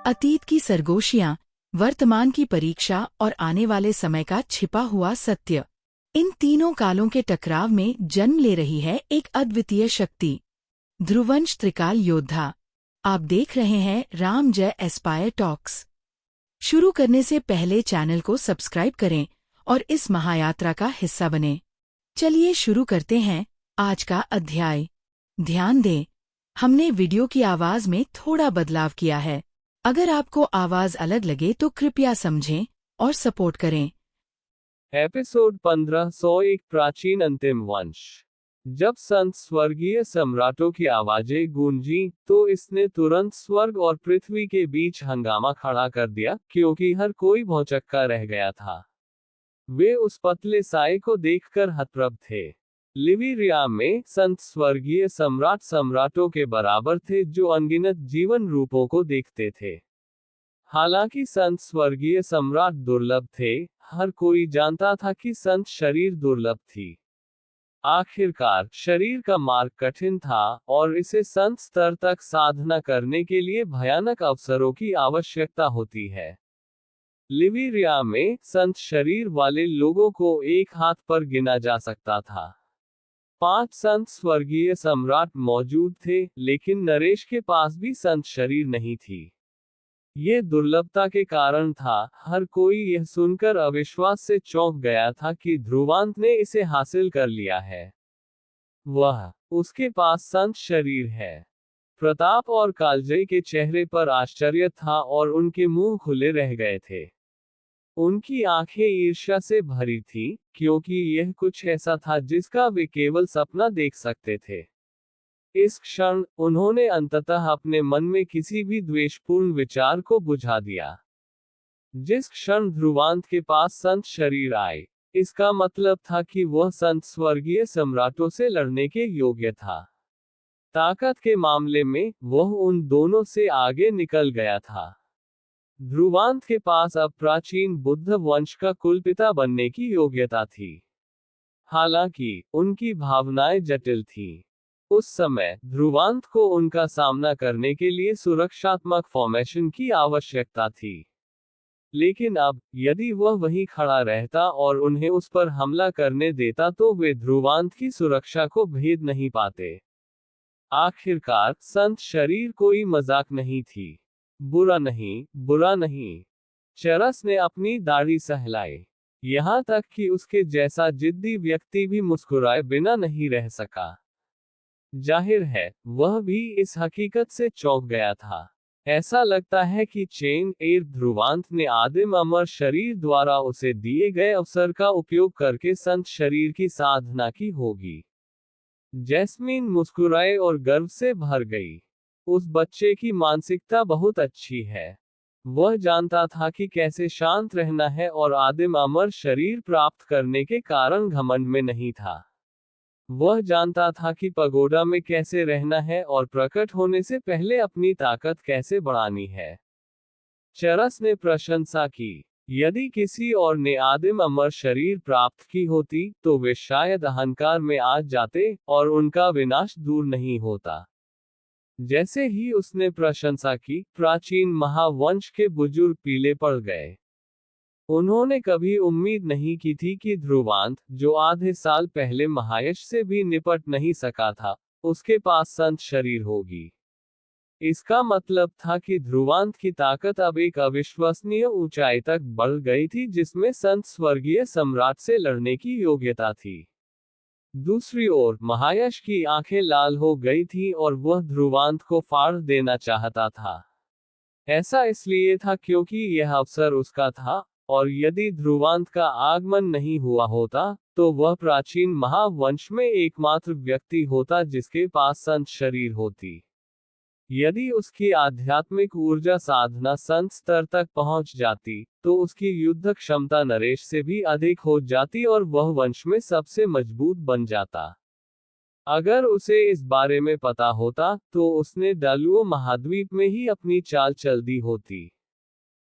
अतीत की सरगोशियां, वर्तमान की परीक्षा और आने वाले समय का छिपा हुआ सत्य, इन तीनों कालों के टकराव में जन्म ले रही है एक अद्वितीय शक्ति, ध्रुवंश त्रिकाल योद्धा। आप देख रहे हैं राम जय एस्पायर टॉक्स। शुरू करने से पहले चैनल को सब्सक्राइब करें और इस महायात्रा का हिस्सा बनें। चलिए शुरू करते हैं आज का अध्याय। ध्यान दें, हमने वीडियो की आवाज में थोड़ा बदलाव किया है। अगर आपको आवाज अलग लगे तो कृपया समझें और सपोर्ट करें। एपिसोड 1501 प्राचीन अंतिम वंश। जब संत स्वर्गीय सम्राटों की आवाजें गूंजी, तो इसने तुरंत स्वर्ग और पृथ्वी के बीच हंगामा खड़ा कर दिया, क्योंकि हर कोई भौचक्का रह गया था। वे उस पतले साए को देखकर हतप्रभ थे। लिविरिया में संत स्वर्गीय सम्राटों के बराबर थे, जो अनगिनत जीवन रूपों को देखते थे। हालांकि संत स्वर्गीय सम्राट दुर्लभ थे, हर कोई जानता था कि संत शरीर दुर्लभ थी। आखिरकार शरीर का मार्ग कठिन था, और इसे संत स्तर तक साधना करने के लिए भयानक अवसरों की आवश्यकता होती है। लिविरिया में संत शरीर वाले लोगों को एक हाथ पर गिना जा सकता था। 5 संत स्वर्गीय सम्राट मौजूद थे, लेकिन नरेश के पास भी संत शरीर नहीं थी। ये दुर्लभता के कारण था, हर कोई यह सुनकर अविश्वास से चौंक गया था कि ध्रुवांत ने इसे हासिल कर लिया है। उसके पास संत शरीर है। प्रताप और कालजयी के चेहरे पर आश्चर्य था और उनके मुंह खुले रह गए थे। उनकी आंखें ईर्ष्या से भरी थीं, क्योंकि यह कुछ ऐसा था जिसका वे केवल सपना देख सकते थे। इस क्षण उन्होंने अंततः अपने मन में किसी भी द्वेषपूर्ण विचार को बुझा दिया। जिस क्षण ध्रुवांत के पास संत शरीर आए, इसका मतलब था कि वह संत स्वर्गीय सम्राटों से लड़ने के योग्य था। ताकत के मामले में वह उन दोनों से आगे निकल गया था। ध्रुवांत के पास अब प्राचीन बुद्ध वंश का कुलपिता बनने की योग्यता थी। हालांकि उनकी भावनाएं जटिल थीं। उस समय ध्रुवांत को उनका सामना करने के लिए सुरक्षात्मक फॉर्मेशन की आवश्यकता थी। लेकिन अब, यदि वह वहीं खड़ा रहता और उन्हें उस पर हमला करने देता, तो वे ध्रुवांत की सुरक्षा को भेद नहीं पाते। आखिरकार संत शरीर कोई मजाक नहीं थी। बुरा नहीं। चरस ने अपनी दाढ़ी सहलाई। यहां तक कि उसके जैसा जिद्दी व्यक्ति भी मुस्कुराए बिना नहीं रह सका। जाहिर है, वह भी इस हकीकत से चौंक गया था। ऐसा लगता है कि चेन एयर ध्रुवांत ने आदिम अमर शरीर द्वारा उसे दिए गए अवसर का उपयोग करके संत शरीर की साधना की होगी। जैस्मीन मुस्कुराए और गर्व से भर गई। उस बच्चे की मानसिकता बहुत अच्छी है। वह जानता था कि कैसे शांत रहना है और आदिम अमर शरीर प्राप्त करने के कारण घमंड में नहीं था। वह जानता था कि पगोडा में कैसे रहना है और प्रकट होने से पहले अपनी ताकत कैसे बढ़ानी है। चरस ने प्रशंसा की। यदि किसी और ने आदिम अमर शरीर प्राप्त की होती, तो वे शायद अहंकार में आ जाते, और उनका विनाश दूर नहीं होता। जैसे ही उसने प्रशंसा की, प्राचीन महावंश के बुजुर्ग पीले पड़ गए। उन्होंने कभी उम्मीद नहीं की थी कि ध्रुवांत, जो आधे साल पहले महायश से भी निपट नहीं सका था, उसके पास संत शरीर होगी। इसका मतलब था कि ध्रुवांत की ताकत अब एक अविश्वसनीय ऊंचाई तक बढ़ गई थी, जिसमें संत स्वर्गीय सम्राट से लड़ने की योग्यता थी। दूसरी ओर महायश की आंखें लाल हो गई थीं और वह ध्रुवांत को फाड़ देना चाहता था। ऐसा इसलिए था क्योंकि यह अवसर उसका था, और यदि ध्रुवांत का आगमन नहीं हुआ होता, तो वह प्राचीन महावंश में एकमात्र व्यक्ति होता जिसके पास संत शरीर होती। यदि उसकी आध्यात्मिक ऊर्जा साधना संत स्तर तक पहुंच जाती, तो उसकी युद्ध क्षमता नरेश से भी अधिक हो जाती और वह वंश में सबसे मजबूत बन जाता। अगर उसे इस बारे में पता होता, तो उसने डालुओ महाद्वीप में ही अपनी चाल चल दी होती।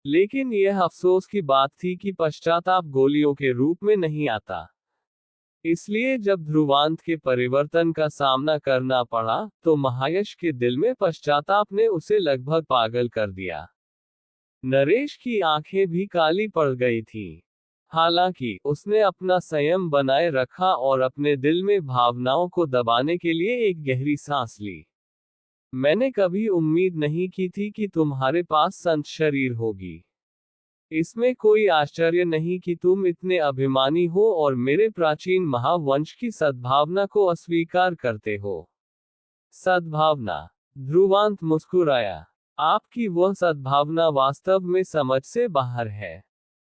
लेकिन यह अफसोस की बात थी कि पश्चाताप गोलियों के रूप में नहीं आता। इसलिए जब ध्रुवांत के परिवर्तन का सामना करना पड़ा, तो महायश के दिल में पश्चाताप ने उसे लगभग पागल कर दिया। नरेश की आंखें भी काली पड़ गई थीं। हालांकि उसने अपना संयम बनाए रखा और अपने दिल में भावनाओं को दबाने के लिए एक गहरी सांस ली। मैंने कभी उम्मीद नहीं की थी कि तुम्हारे पास संत शरीर होगी। इसमें कोई आश्चर्य नहीं कि तुम इतने अभिमानी हो और मेरे प्राचीन महावंश की सद्भावना को अस्वीकार करते हो। सद्भावना। ध्रुवांत मुस्कुराया। आपकी वह सद्भावना वास्तव में समझ से बाहर है।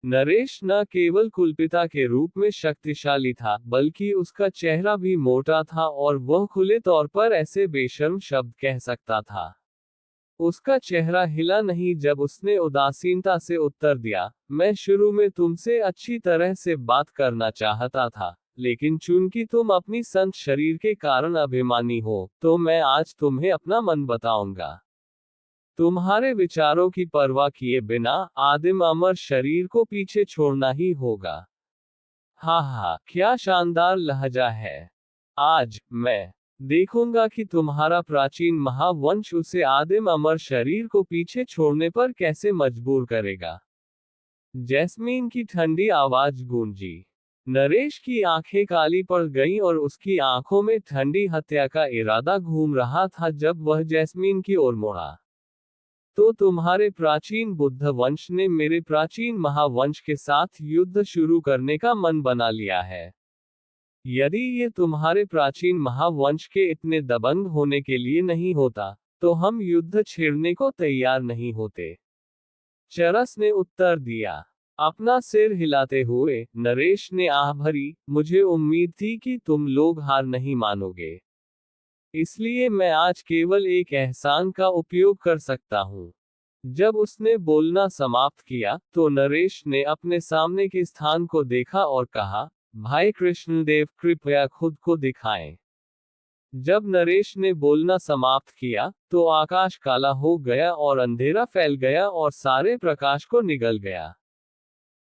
नरेश न केवल कुलपिता के रूप में शक्तिशाली था, बल्कि उसका चेहरा भी मोटा था और वह खुले तौर पर ऐसे बेशर्म शब्द कह सकता था। उसका चेहरा हिला नहीं जब उसने उदासीनता से उत्तर दिया, मैं शुरू में तुमसे अच्छी तरह से बात करना चाहता था, लेकिन चूंकि तुम अपनी संत शरीर के कारण अभिमानी हो, तो मैं आज तुम्हें अपना मन बताऊंगा। तुम्हारे विचारों की परवाह किए बिना आदिम अमर शरीर को पीछे छोड़ना ही होगा। हा हा, क्या शानदार लहजा है। आज मैं देखूंगा कि तुम्हारा प्राचीन महावंश उसे आदिम अमर शरीर को पीछे छोड़ने पर कैसे मजबूर करेगा। जैस्मीन की ठंडी आवाज गूंजी। नरेश की आंखें काली पड़ गईं और उसकी आंखों में ठंडी हत्या का इरादा घूम रहा था जब वह जैस्मीन की ओर मुड़ा। तो तुम्हारे प्राचीन बुद्ध वंश ने मेरे प्राचीन महावंश के साथ युद्ध शुरू करने का मन बना लिया है। यदि ये तुम्हारे प्राचीन महावंश के इतने दबंग होने के लिए नहीं होता, तो हम युद्ध छेड़ने को तैयार नहीं होते। चरस ने उत्तर दिया। अपना सिर हिलाते हुए नरेश ने आह भरी, मुझे उम्मीद थी कि तुम लोग हार नहीं मानोगे। इसलिए मैं आज केवल एक एहसान का उपयोग कर सकता हूँ। जब उसने बोलना समाप्त किया, तो नरेश ने अपने सामने के स्थान को देखा और कहा, भाई कृष्णदेव कृपया खुद को दिखाएं। जब नरेश ने बोलना समाप्त किया, तो आकाश काला हो गया और अंधेरा फैल गया और सारे प्रकाश को निगल गया।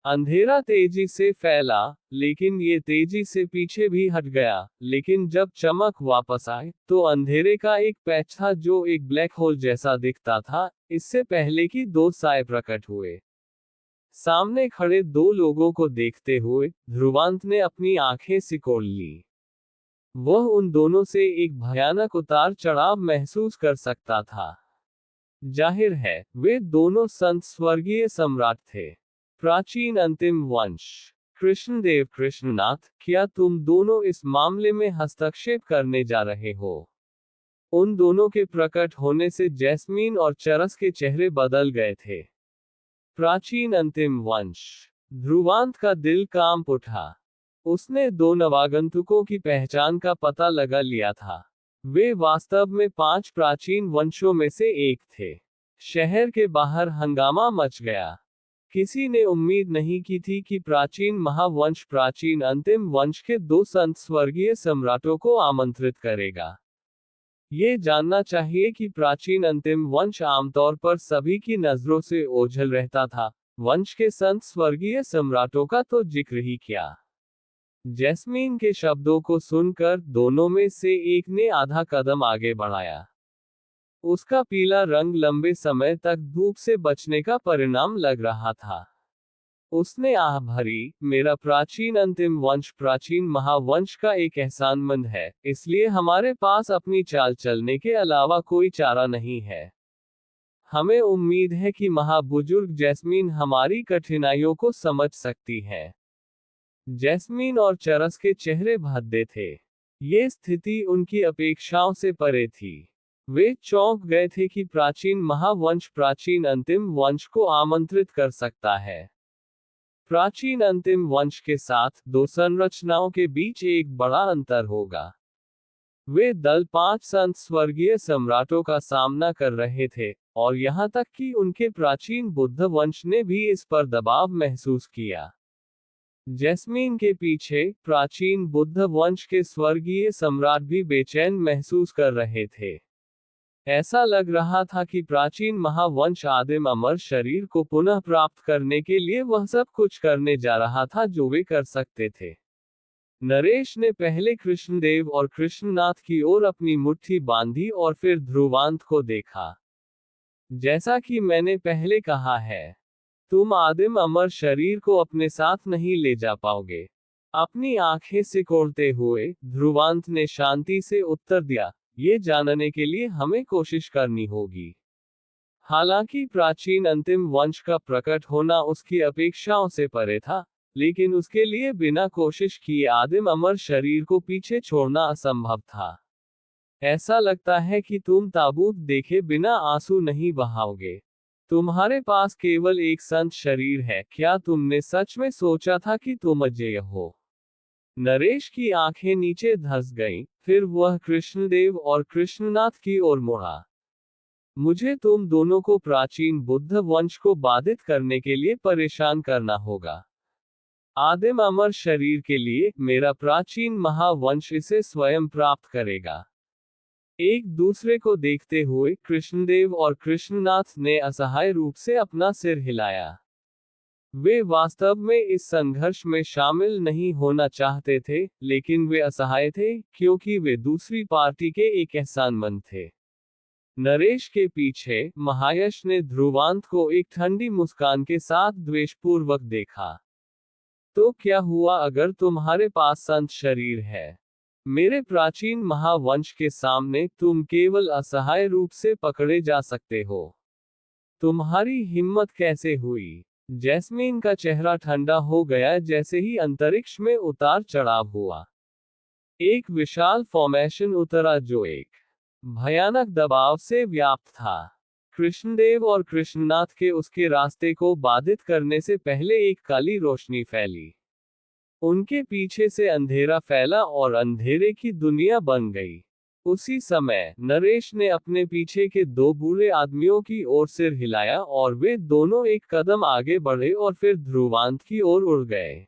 अंधेरा तेजी से फैला, लेकिन ये तेजी से पीछे भी हट गया। लेकिन जब चमक वापस आए, तो अंधेरे का एक पैच था जो एक ब्लैक होल जैसा दिखता था, इससे पहले कि दो साए प्रकट हुए। सामने खड़े दो लोगों को देखते हुए ध्रुवांत ने अपनी आंखें सिकोड़ ली। वह उन दोनों से एक भयानक उतार चढ़ाव महसूस कर सकता था। जाहिर है, वे दोनों संत स्वर्गीय सम्राट थे। प्राचीन अंतिम वंश। कृष्णदेव कृष्णनाथ, क्या तुम दोनों इस मामले में हस्तक्षेप करने जा रहे हो? उन दोनों के प्रकट होने से जैस्मीन और चरस के चेहरे बदल गए थे। प्राचीन अंतिम वंश। ध्रुवांत का दिल कांप उठा। उसने दो नवागंतुकों की पहचान का पता लगा लिया था। वे वास्तव में 5 प्राचीन वंशों में से एक थे। शहर के बाहर हंगामा मच गया। किसी ने उम्मीद नहीं की थी कि प्राचीन महावंश प्राचीन अंतिम वंश के 2 संत स्वर्गीय सम्राटों को आमंत्रित करेगा। ये जानना चाहिए कि प्राचीन अंतिम वंश आमतौर पर सभी की नजरों से ओझल रहता था। वंश के संत स्वर्गीय सम्राटों का तो जिक्र ही क्या। जैस्मीन के शब्दों को सुनकर दोनों में से एक ने आधा कदम आगे बढ़ाया। उसका पीला रंग लंबे समय तक धूप से बचने का परिणाम लग रहा था। उसने आह भरी, मेरा प्राचीन अंतिम वंश प्राचीन महावंश का एक एहसानमंद है, इसलिए हमारे पास अपनी चाल चलने के अलावा कोई चारा नहीं है। हमें उम्मीद है कि महाबुजुर्ग जैस्मीन हमारी कठिनाइयों को समझ सकती है। जैस्मीन और चरस के चेहरे भद्दे थे। ये स्थिति उनकी अपेक्षाओं से परे थी। वे चौंक गए थे कि प्राचीन महावंश प्राचीन अंतिम वंश को आमंत्रित कर सकता है। प्राचीन अंतिम वंश के साथ 2 संरचनाओं के बीच एक बड़ा अंतर होगा। वे दल 5 संत स्वर्गीय सम्राटों का सामना कर रहे थे, और यहाँ तक कि उनके प्राचीन बुद्ध वंश ने भी इस पर दबाव महसूस किया। जैस्मीन के पीछे प्राचीन बुद्ध वंश के स्वर्गीय सम्राट भी बेचैन महसूस कर रहे थे। ऐसा लग रहा था कि प्राचीन महावंश आदिम अमर शरीर को पुनः प्राप्त करने के लिए वह सब कुछ करने जा रहा था जो वे कर सकते थे। नरेश ने पहले कृष्णदेव और कृष्णनाथ की ओर अपनी मुट्ठी बांधी और फिर ध्रुवांत को देखा। जैसा कि मैंने पहले कहा है, तुम आदिम अमर शरीर को अपने साथ नहीं ले जा पाओगे। अपनी आंखें सिकोड़ते हुए ध्रुवांत ने शांति से उत्तर दिया, ये जानने के लिए हमें कोशिश करनी होगी। हालांकि प्राचीन अंतिम वंश का प्रकट होना उसकी अपेक्षाओं से परे था, लेकिन उसके लिए बिना कोशिश किए आदिम अमर शरीर को पीछे छोड़ना असंभव था। ऐसा लगता है कि तुम ताबूत देखे बिना आंसू नहीं बहाओगे। तुम्हारे पास केवल एक संत शरीर है, क्या तुमने सच में सोचा था कि तुम अजेय हो? नरेश की आंखें नीचे धंस गईं, फिर वह कृष्णदेव और कृष्णनाथ की ओर मुड़ा। मुझे तुम दोनों को प्राचीन बुद्ध वंश को बाधित करने के लिए परेशान करना होगा। आदिम अमर शरीर के लिए मेरा प्राचीन महावंश इसे स्वयं प्राप्त करेगा। एक दूसरे को देखते हुए कृष्णदेव और कृष्णनाथ ने असहाय रूप से अपना सिर हिलाया। वे वास्तव में इस संघर्ष में शामिल नहीं होना चाहते थे, लेकिन वे असहाय थे, क्योंकि वे दूसरी पार्टी के एक एहसानमंद थे। नरेश के पीछे महायश ने ध्रुवांत को एक ठंडी मुस्कान के साथ द्वेषपूर्वक देखा। तो क्या हुआ अगर तुम्हारे पास संत शरीर है? मेरे प्राचीन महावंश के सामने तुम केवल असहाय रूप से पकड़े जा सकते हो। तुम्हारी हिम्मत कैसे हुई? जैस्मीन का चेहरा ठंडा हो गया जैसे ही अंतरिक्ष में उतार चढ़ाव हुआ। एक विशाल फॉर्मेशन उतरा जो एक भयानक दबाव से व्याप्त था। कृष्णदेव और कृष्णनाथ के उसके रास्ते को बाधित करने से पहले एक काली रोशनी फैली। उनके पीछे से अंधेरा फैला और अंधेरे की दुनिया बन गई। उसी समय नरेश ने अपने पीछे के दो बूढ़े आदमियों की ओर सिर हिलाया और वे दोनों एक कदम आगे बढ़े और फिर ध्रुवांत की ओर उड़ गए।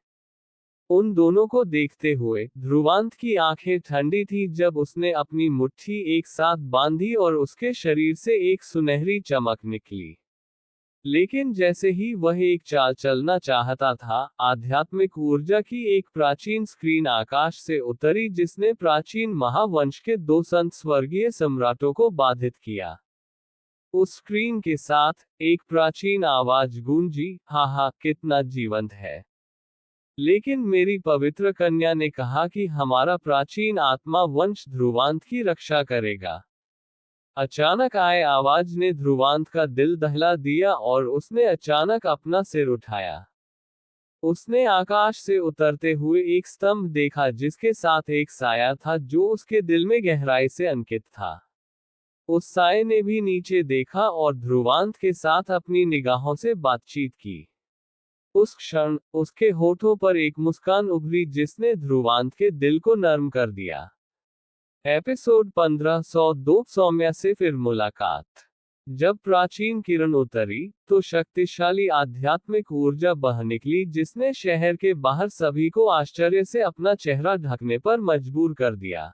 उन दोनों को देखते हुए ध्रुवांत की आंखें ठंडी थी जब उसने अपनी मुट्ठी एक साथ बांधी और उसके शरीर से एक सुनहरी चमक निकली। लेकिन जैसे ही वह एक चाल चलना चाहता था, आध्यात्मिक ऊर्जा की एक प्राचीन स्क्रीन आकाश से उतरी जिसने प्राचीन महावंश के दो संत स्वर्गीय सम्राटों को बाधित किया। उस स्क्रीन के साथ एक प्राचीन आवाज गूंजी, हाँ हाँ, कितना जीवंत है। लेकिन मेरी पवित्र कन्या ने कहा कि हमारा प्राचीन आत्मा वंश ध्रुवांत की रक्षा करेगा। अचानक आए आवाज ने ध्रुवांत का दिल दहला दिया और उसने अचानक अपना सिर उठाया। उसने आकाश से उतरते हुए एक स्तंभ देखा जिसके साथ एक साया था जो उसके दिल में गहराई से अंकित था। उस साये ने भी नीचे देखा और ध्रुवांत के साथ अपनी निगाहों से बातचीत की। उस क्षण उसके होठों पर एक मुस्कान उभरी जिसने ध्रुवांत के दिल को नर्म कर दिया। एपिसोड 1502 सौम्या से फिर मुलाकात। जब प्राचीन किरण उतरी तो शक्तिशाली आध्यात्मिक ऊर्जा बह निकली जिसने शहर के बाहर सभी को आश्चर्य से अपना चेहरा ढकने पर मजबूर कर दिया।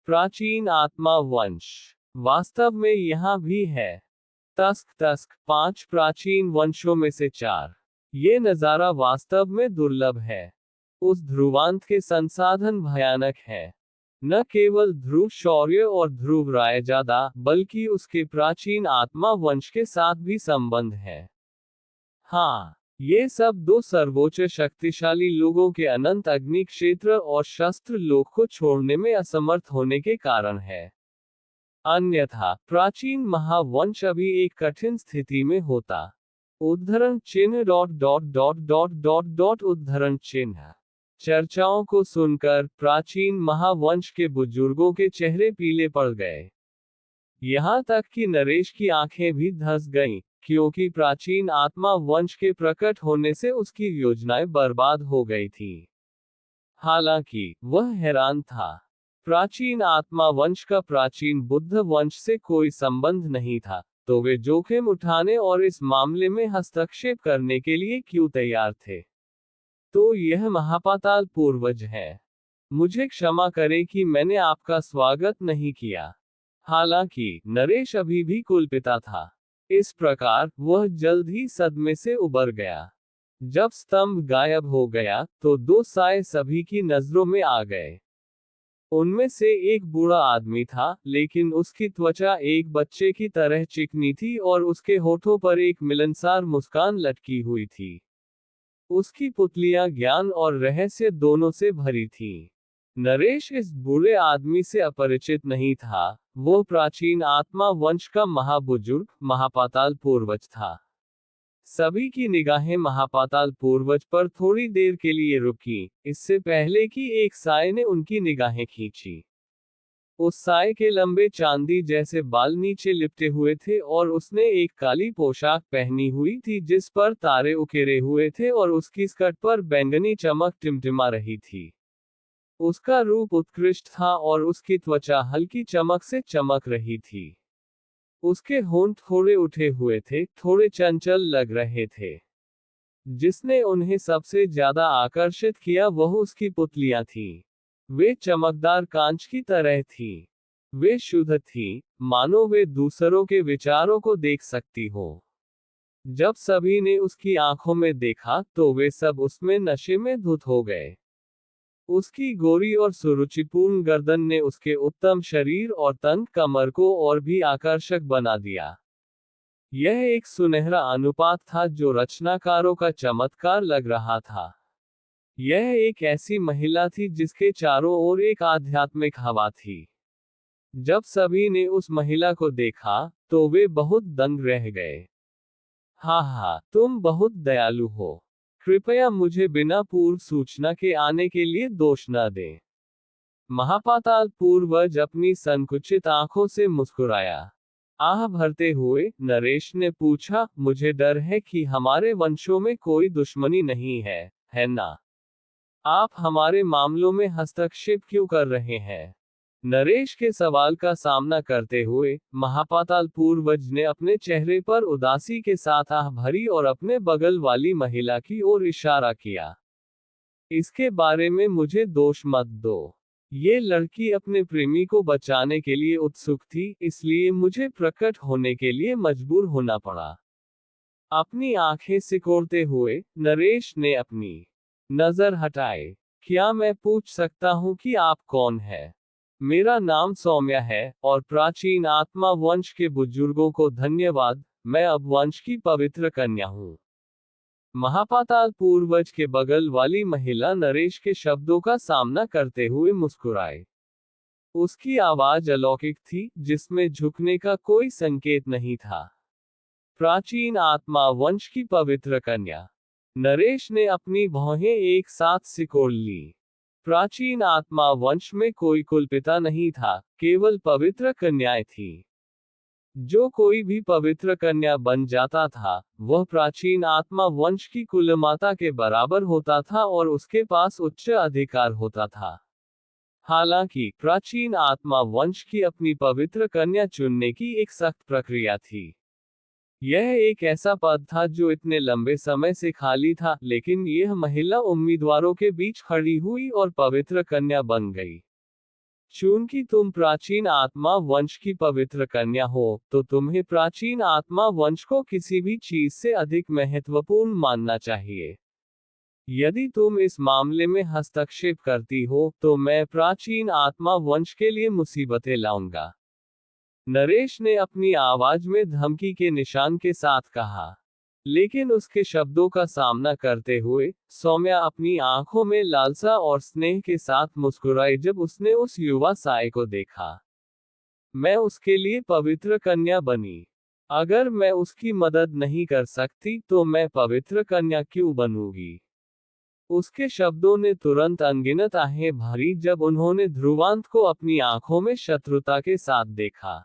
प्राचीन आत्मा वंश वास्तव में यहाँ भी है। तस्क 5 प्राचीन वंशों में से 4। ये नज़ारा वास्तव में दुर्लभ है। उस ध्रुवांत के संसाधन भयानक है। न केवल ध्रुव शौर्य और ध्रुव रायजादा, बल्कि उसके प्राचीन आत्मा वंश के साथ भी संबंध है। हाँ, ये सब दो सर्वोच्च शक्तिशाली लोगों के अनंत अग्नि क्षेत्र और शस्त्र लोक को छोड़ने में असमर्थ होने के कारण है। अन्यथा प्राचीन महावंश अभी एक कठिन स्थिति में होता। उद्धरण चिन्ह उद्धरण चिन्ह। चर्चाओं को सुनकर प्राचीन महावंश के बुजुर्गों के चेहरे पीले पड़ गए। यहाँ तक कि नरेश की आंखें भी धंस गईं, क्योंकि प्राचीन आत्मा वंश के प्रकट होने से उसकी योजनाएं बर्बाद हो गई थीं। हालांकि वह हैरान था। प्राचीन आत्मा वंश का प्राचीन बुद्ध वंश से कोई संबंध नहीं था, तो वे जोखिम उठाने और इस मामले में हस्तक्षेप करने के लिए क्यों तैयार थे? तो यह महापाताल पूर्वज है। मुझे क्षमा करें कि मैंने आपका स्वागत नहीं किया। हालांकि नरेश अभी भी कुलपिता था। इस प्रकार वह जल्द ही सदमे से उबर गया। जब स्तंभ गायब हो गया तो दो साए सभी की नजरों में आ गए। उनमें से एक बूढ़ा आदमी था, लेकिन उसकी त्वचा एक बच्चे की तरह चिकनी थी और उसके होठों पर एक मिलनसार मुस्कान लटकी हुई थी। उसकी पुतलियां ज्ञान और रहस्य दोनों से भरी थीं। नरेश इस बूढ़े आदमी से अपरिचित नहीं था। वो प्राचीन आत्मा वंश का महाबुजुर्ग महापाताल पूर्वज था। सभी की निगाहें महापाताल पूर्वज पर थोड़ी देर के लिए रुकी, इससे पहले कि एक साए ने उनकी निगाहें खींची। उस साए के लंबे चांदी जैसे बाल नीचे लिपटे हुए थे और उसने एक काली पोशाक पहनी हुई थी जिस पर तारे उकेरे हुए थे और उसकी स्कर्ट पर बैंगनी चमक टिमटिमा रही थी। उसका रूप उत्कृष्ट था और उसकी त्वचा हल्की चमक से चमक रही थी। उसके होंठ थोड़े उठे हुए थे, थोड़े चंचल लग रहे थे। जिसने उन्हें सबसे ज्यादा आकर्षित किया वह उसकी पुतलियां थीं। वे चमकदार कांच की तरह थीं। वे शुद्ध थीं, मानो वे दूसरों के विचारों को देख सकती हो। जब सभी ने उसकी आंखों में देखा तो वे सब उसमें नशे में धुत हो गए। उसकी गोरी और सुरुचिपूर्ण गर्दन ने उसके उत्तम शरीर और तंग कमर को और भी आकर्षक बना दिया। यह एक सुनहरा अनुपात था जो रचनाकारों का चमत्कार लग रहा था। यह एक ऐसी महिला थी जिसके चारों ओर एक आध्यात्मिक हवा थी। जब सभी ने उस महिला को देखा तो वे बहुत दंग रह गए। हा, तुम बहुत दयालु हो। कृपया मुझे बिना पूर्व सूचना के आने के लिए दोष न दें। महापाताल पूर्वज अपनी संकुचित आंखों से मुस्कुराया। आह भरते हुए नरेश ने पूछा, मुझे डर है कि हमारे वंशों में कोई दुश्मनी नहीं है ना? आप हमारे मामलों में हस्तक्षेप क्यों कर रहे हैं? नरेश के सवाल का सामना करते हुए महापाताल पूर्वज ने अपने चेहरे पर उदासी के साथ आह भरी और अपने बगल वाली महिला की ओर इशारा किया। इसके बारे में मुझे दोष मत दो। ये लड़की अपने प्रेमी को बचाने के लिए उत्सुक थी, इसलिए मुझे प्रकट होने के लिए मजबूर होना पड़ा। अपनी आंखें सिकोड़ते हुए नरेश ने अपनी नजर हटाए। क्या मैं पूछ सकता हूं कि आप कौन हैं? मेरा नाम सौम्या है और प्राचीन आत्मा वंश के बुजुर्गों को धन्यवाद, मैं अब वंश की पवित्र कन्या हूं। महापाताल पूर्वज के बगल वाली महिला नरेश के शब्दों का सामना करते हुए मुस्कुराई। उसकी आवाज अलौकिक थी, जिसमें झुकने का कोई संकेत नहीं था। प्राचीन आत्मा वंश की पवित्र कन्या। नरेश ने अपनी भौहें एक साथ सिकोड़ ली। प्राचीन आत्मा वंश में कोई कुलपिता नहीं था, केवल पवित्र कन्याएं थी। जो कोई भी पवित्र कन्या बन जाता था, वह प्राचीन आत्मा वंश की कुलमाता के बराबर होता था और उसके पास उच्च अधिकार होता था। हालांकि प्राचीन आत्मा वंश की अपनी पवित्र कन्या चुनने की एक सख्त प्रक्रिया थी। यह एक ऐसा पद था जो इतने लंबे समय से खाली था, लेकिन यह महिला उम्मीदवारों के बीच खड़ी हुई और पवित्र कन्या बन गई। चूंकि तुम प्राचीन आत्मा वंश की पवित्र कन्या हो, तो तुम्हें प्राचीन आत्मा वंश को किसी भी चीज से अधिक महत्वपूर्ण मानना चाहिए। यदि तुम इस मामले में हस्तक्षेप करती हो, तो मैं प्राचीन आत्मा वंश के लिए मुसीबतें लाऊंगा। नरेश ने अपनी आवाज में धमकी के निशान के साथ कहा। लेकिन उसके शब्दों का सामना करते हुए सौम्या अपनी आंखों में लालसा और स्नेह के साथ मुस्कुराई जब उसने उस युवा साए को देखा। मैं उसके लिए पवित्र कन्या बनी। अगर मैं उसकी मदद नहीं कर सकती तो मैं पवित्र कन्या क्यों बनूंगी? उसके शब्दों ने तुरंत अनगिनत आहें भरी जब उन्होंने ध्रुवांत को अपनी आंखों में शत्रुता के साथ देखा।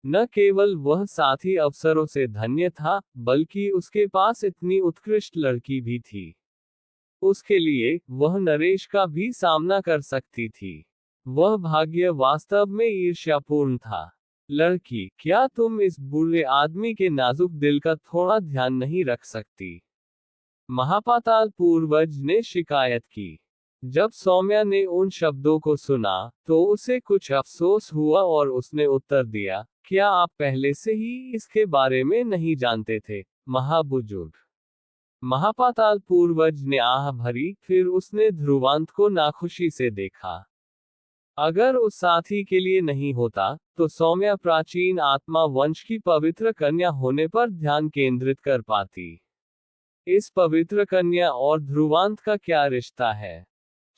न केवल वह साथी अवसरों से धन्य था, बल्कि उसके पास इतनी उत्कृष्ट लड़की भी थी। उसके लिए वह नरेश का भी सामना कर सकती थी। वह भाग्य वास्तव में ईर्ष्यापूर्ण था। लड़की, क्या तुम इस बूढ़े आदमी के नाजुक दिल का थोड़ा ध्यान नहीं रख सकती? महापाताल पूर्वज ने शिकायत की। जब सौम्या ने उन शब्दों को सुना तो उसे कुछ अफसोस हुआ और उसने उत्तर दिया, क्या आप पहले से ही इसके बारे में नहीं जानते थे, महाबुजुर्ग? महापाताल पूर्वज ने आह भरी, फिर उसने ध्रुवांत को नाखुशी से देखा। अगर उस साथी के लिए नहीं होता, तो सौम्या प्राचीन आत्मा वंश की पवित्र कन्या होने पर ध्यान केंद्रित कर पाती। इस पवित्र कन्या और ध्रुवांत का क्या रिश्ता है?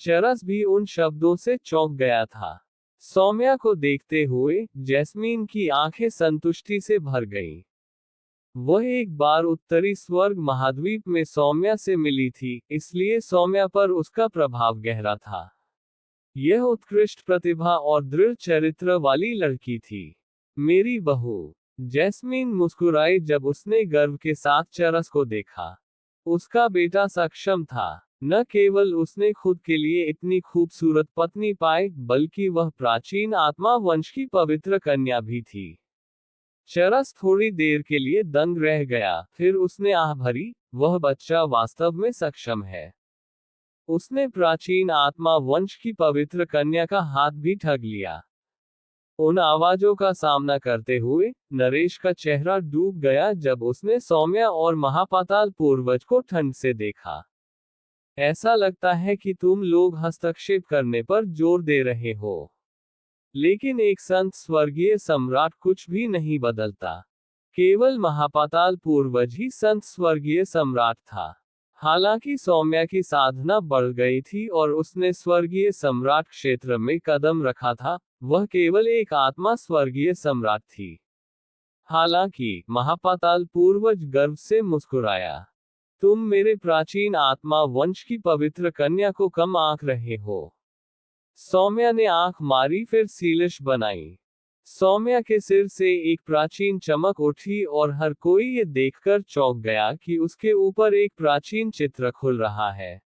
चरस भी उन शब्दों से चौंक गया था। सौम्या को देखते हुए जैस्मीन की आंखें संतुष्टि से भर गईं। वह एक बार उत्तरी स्वर्ग महाद्वीप में सौम्या से मिली थी, इसलिए सौम्या पर उसका प्रभाव गहरा था। यह उत्कृष्ट प्रतिभा और दृढ़ चरित्र वाली लड़की थी। मेरी बहू। जैस्मीन मुस्कुराई जब उसने गर्व के साथ चरस को देखा। उसका बेटा सक्षम था। न केवल उसने खुद के लिए इतनी खूबसूरत पत्नी पाई, बल्कि वह प्राचीन आत्मा वंश की पवित्र कन्या भी थी। चरस थोड़ी देर के लिए दंग रह गया, फिर उसने आह भरी, वह बच्चा वास्तव में सक्षम है। उसने प्राचीन आत्मा वंश की पवित्र कन्या का हाथ भी ठग लिया। उन आवाजों का सामना करते हुए नरेश का चेहरा डूब गया जब उसने सौम्या और महापाताल पूर्वज को ठंड से देखा। ऐसा लगता है कि तुम लोग हस्तक्षेप करने पर जोर दे रहे हो। लेकिन एक संत स्वर्गीय सम्राट कुछ भी नहीं बदलता। केवल महापाताल पूर्वज ही संत स्वर्गीय सम्राट था। हालांकि सौम्या की साधना बढ़ गई थी और उसने स्वर्गीय सम्राट क्षेत्र में कदम रखा था, वह केवल एक आत्मा स्वर्गीय सम्राट थी। हालांकि महापाताल पूर्वज गर्व से मुस्कुराया। तुम मेरे प्राचीन आत्मा वंश की पवित्र कन्या को कम आंक रहे हो। सौम्या ने आंख मारी, फिर सीलिश बनाई। सौम्या के सिर से एक प्राचीन चमक उठी और हर कोई ये देखकर चौंक गया कि उसके ऊपर एक प्राचीन चित्र खुल रहा है।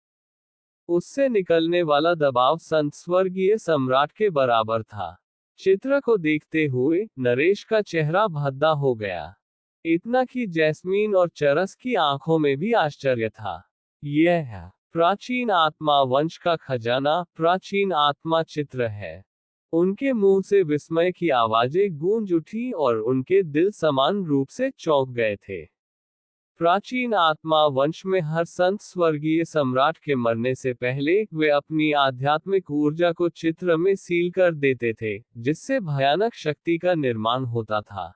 उससे निकलने वाला दबाव संत स्वर्गीय सम्राट के बराबर था। चित्र को देखते हुए नरेश का चेहरा भद्दा हो गया। इतना कि जैस्मीन और चरस की आंखों में भी आश्चर्य था। यह है प्राचीन आत्मा वंश का खजाना, प्राचीन आत्मा चित्र है। उनके मुंह से विस्मय की आवाजें गूंज उठी और उनके दिल समान रूप से चौंक गए थे। प्राचीन आत्मा वंश में हर संत स्वर्गीय सम्राट के मरने से पहले वे अपनी आध्यात्मिक ऊर्जा को चित्र में सील कर देते थे, जिससे भयानक शक्ति का निर्माण होता था।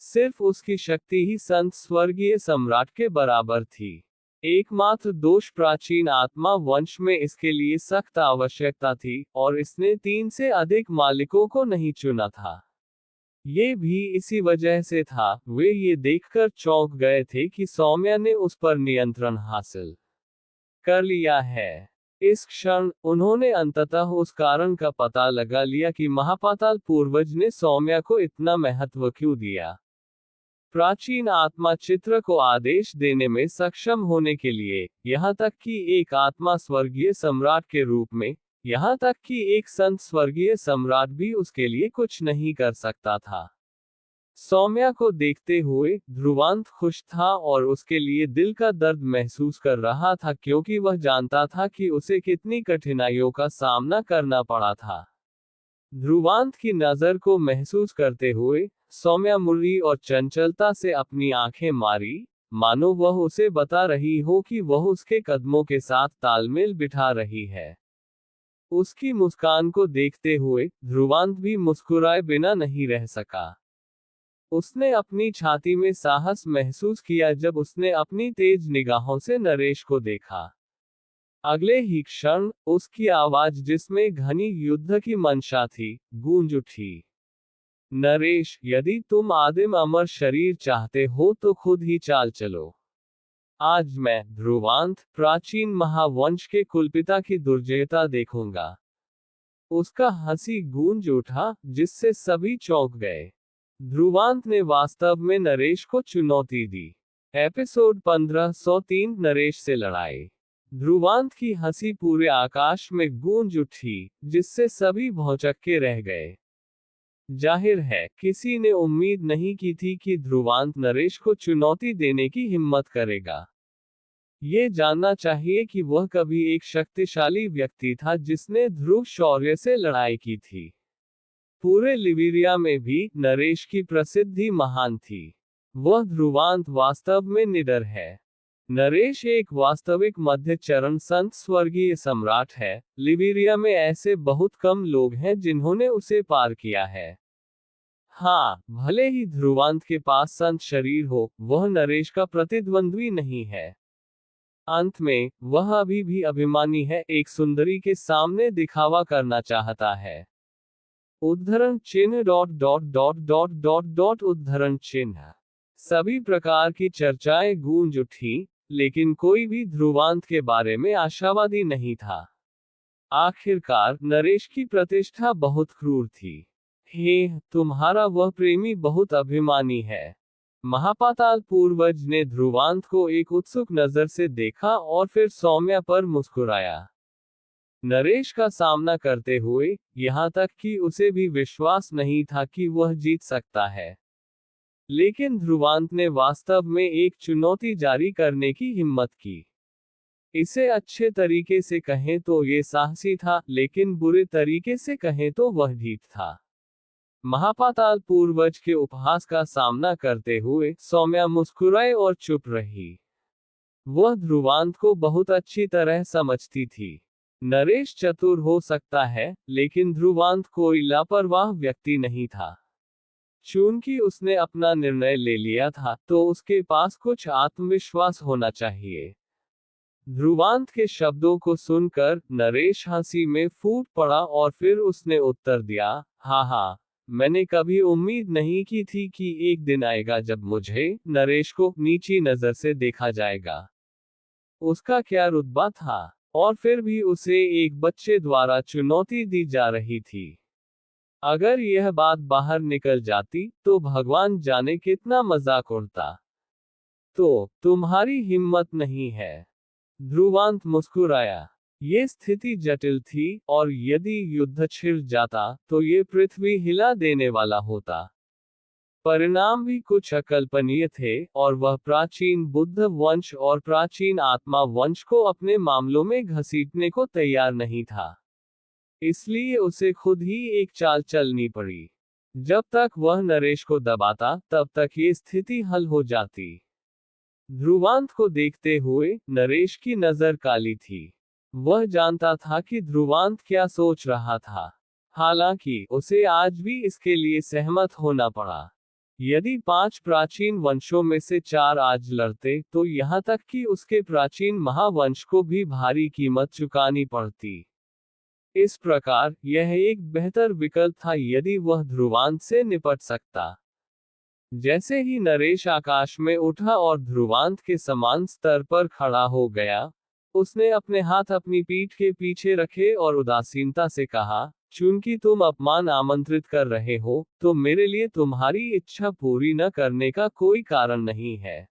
सिर्फ उसकी शक्ति ही संत स्वर्गीय सम्राट के बराबर थी। एकमात्र दोष प्राचीन आत्मा वंश में इसके लिए सख्त आवश्यकता थी, और इसने 3 से अधिक मालिकों को नहीं चुना था। ये भी इसी वजह से था, वे ये देखकर चौंक गए थे कि सौम्या ने उस पर नियंत्रण हासिल कर लिया है। इस क्षण उन्होंने अंततः उस कारण का पता लगा लिया कि महापाताल पूर्वज ने सौम्या को इतना महत्व क्यों दिया। प्राचीन आत्मा चित्र को आदेश देने में सक्षम होने के लिए, यहाँ तक कि एक आत्मा स्वर्गीय सम्राट के रूप में, यहाँ तक कि एक संत स्वर्गीय सम्राट भी उसके लिए कुछ नहीं कर सकता था। सौम्या को देखते हुए ध्रुवांत खुश था और उसके लिए दिल का दर्द महसूस कर रहा था, क्योंकि वह जानता था कि उसे कितनी कठिनाइयों का सामना करना पड़ा था। ध्रुवांत की नजर को महसूस करते हुए सौम्या मुर्री और चंचलता से अपनी आंखें मारी, मानो वह उसे बता रही हो कि वह उसके कदमों के साथ तालमेल बिठा रही है। उसकी मुस्कान को देखते हुए ध्रुवांत भी मुस्कुराए बिना नहीं रह सका। उसने अपनी छाती में साहस महसूस किया जब उसने अपनी तेज निगाहों से नरेश को देखा। अगले ही क्षण उसकी आवाज, जिसमें घनी युद्ध की मंशा थी, गूंज उठी। नरेश, यदि तुम आदिम अमर शरीर चाहते हो तो खुद ही चाल चलो। आज मैं ध्रुवांत प्राचीन महावंश के कुलपिता की दुर्जयता देखूंगा। उसका हंसी गूंज उठा, जिससे सभी चौंक गए। ध्रुवांत ने वास्तव में नरेश को चुनौती दी। एपिसोड 1503 नरेश से लड़ाई। ध्रुवांत की हंसी पूरे आकाश में गूंज उठी, जिससे सभी भौंचक्के रह गए। जाहिर है, किसी ने उम्मीद नहीं की थी कि ध्रुवांत नरेश को चुनौती देने की हिम्मत करेगा। ये जानना चाहिए कि वह कभी एक शक्तिशाली व्यक्ति था जिसने ध्रुव शौर्य से लड़ाई की थी। पूरे लिविरिया में भी नरेश की प्रसिद्धि महान थी। वह ध्रुवांत वास्तव में निडर है। नरेश एक वास्तविक मध्य चरण संत स्वर्गीय सम्राट है। लिबेरिया में ऐसे बहुत कम लोग हैं जिन्होंने उसे पार किया है। हाँ, भले ही ध्रुवांत के पास संत शरीर हो, वह नरेश का प्रतिद्वंद्वी नहीं है। अंत में, वह अभी भी अभिमानी है, एक सुंदरी के सामने दिखावा करना चाहता है। उद्धरण चिन्ह dot dot dot dot dot dot उद्धरण चिन्ह। सभी प्रकार की चर्चाएं गूंज उठी, लेकिन कोई भी ध्रुवांत के बारे में आशावादी नहीं था। आखिरकार नरेश की प्रतिष्ठा बहुत क्रूर थी। हे, तुम्हारा वह प्रेमी बहुत अभिमानी है। महापाताल पूर्वज ने ध्रुवांत को एक उत्सुक नजर से देखा और फिर सौम्या पर मुस्कुराया। नरेश का सामना करते हुए, यहाँ तक कि उसे भी विश्वास नहीं था कि वह जीत सकता है। लेकिन ध्रुवांत ने वास्तव में एक चुनौती जारी करने की हिम्मत की। इसे अच्छे तरीके से कहें तो ये साहसी था, लेकिन बुरे तरीके से कहें तो वह ढीठ था। महापाताल पूर्वज के उपहास का सामना करते हुए सौम्या मुस्कुराए और चुप रही। वह ध्रुवांत को बहुत अच्छी तरह समझती थी। नरेश चतुर हो सकता है, लेकिन ध्रुवांत कोई लापरवाह व्यक्ति नहीं था। चूंकि उसने अपना निर्णय ले लिया था, तो उसके पास कुछ आत्मविश्वास होना चाहिए। ध्रुवांत के शब्दों को सुनकर नरेश हंसी में फूट पड़ा और फिर उसने उत्तर दिया, हाँ हाँ, मैंने कभी उम्मीद नहीं की थी कि एक दिन आएगा जब मुझे, नरेश को, नीची नजर से देखा जाएगा। उसका क्या रुतबा था? और फिर भी उसे एक बच्चे द्वारा चुनौती दी जा रही थी। अगर यह बात बाहर निकल जाती, तो भगवान जाने कितना मजाक उड़ता। तो, तुम्हारी हिम्मत नहीं है। ध्रुवांत मुस्कुराया। ये स्थिति जटिल थी, और यदि युद्ध छिड़ जाता, तो ये पृथ्वी हिला देने वाला होता। परिणाम भी कुछ अकल्पनीय थे, और वह प्राचीन बुद्ध वंश और प्राचीन आत्मा वंश को अपने मामलों में घसीटने को तैयार नहीं था। इसलिए उसे खुद ही एक चाल चलनी पड़ी। जब तक वह नरेश को दबाता, तब तक ये स्थिति हल हो जाती। ध्रुवांत को देखते हुए नरेश की नजर काली थी। वह जानता था कि ध्रुवांत क्या सोच रहा था। हालांकि उसे आज भी इसके लिए सहमत होना पड़ा। यदि 5 प्राचीन वंशों में से 4 आज लड़ते, तो यहाँ तक कि उसके प्राचीन महावंश को भी भारी कीमत चुकानी पड़ती। इस प्रकार, यह एक बेहतर विकल्प था यदि वह ध्रुवांत से निपट सकता। जैसे ही नरेश आकाश में उठा और ध्रुवांत के समान स्तर पर खड़ा हो गया, उसने अपने हाथ अपनी पीठ के पीछे रखे और उदासीनता से कहा, चूंकि तुम अपमान आमंत्रित कर रहे हो, तो मेरे लिए तुम्हारी इच्छा पूरी न करने का कोई कारण नहीं है।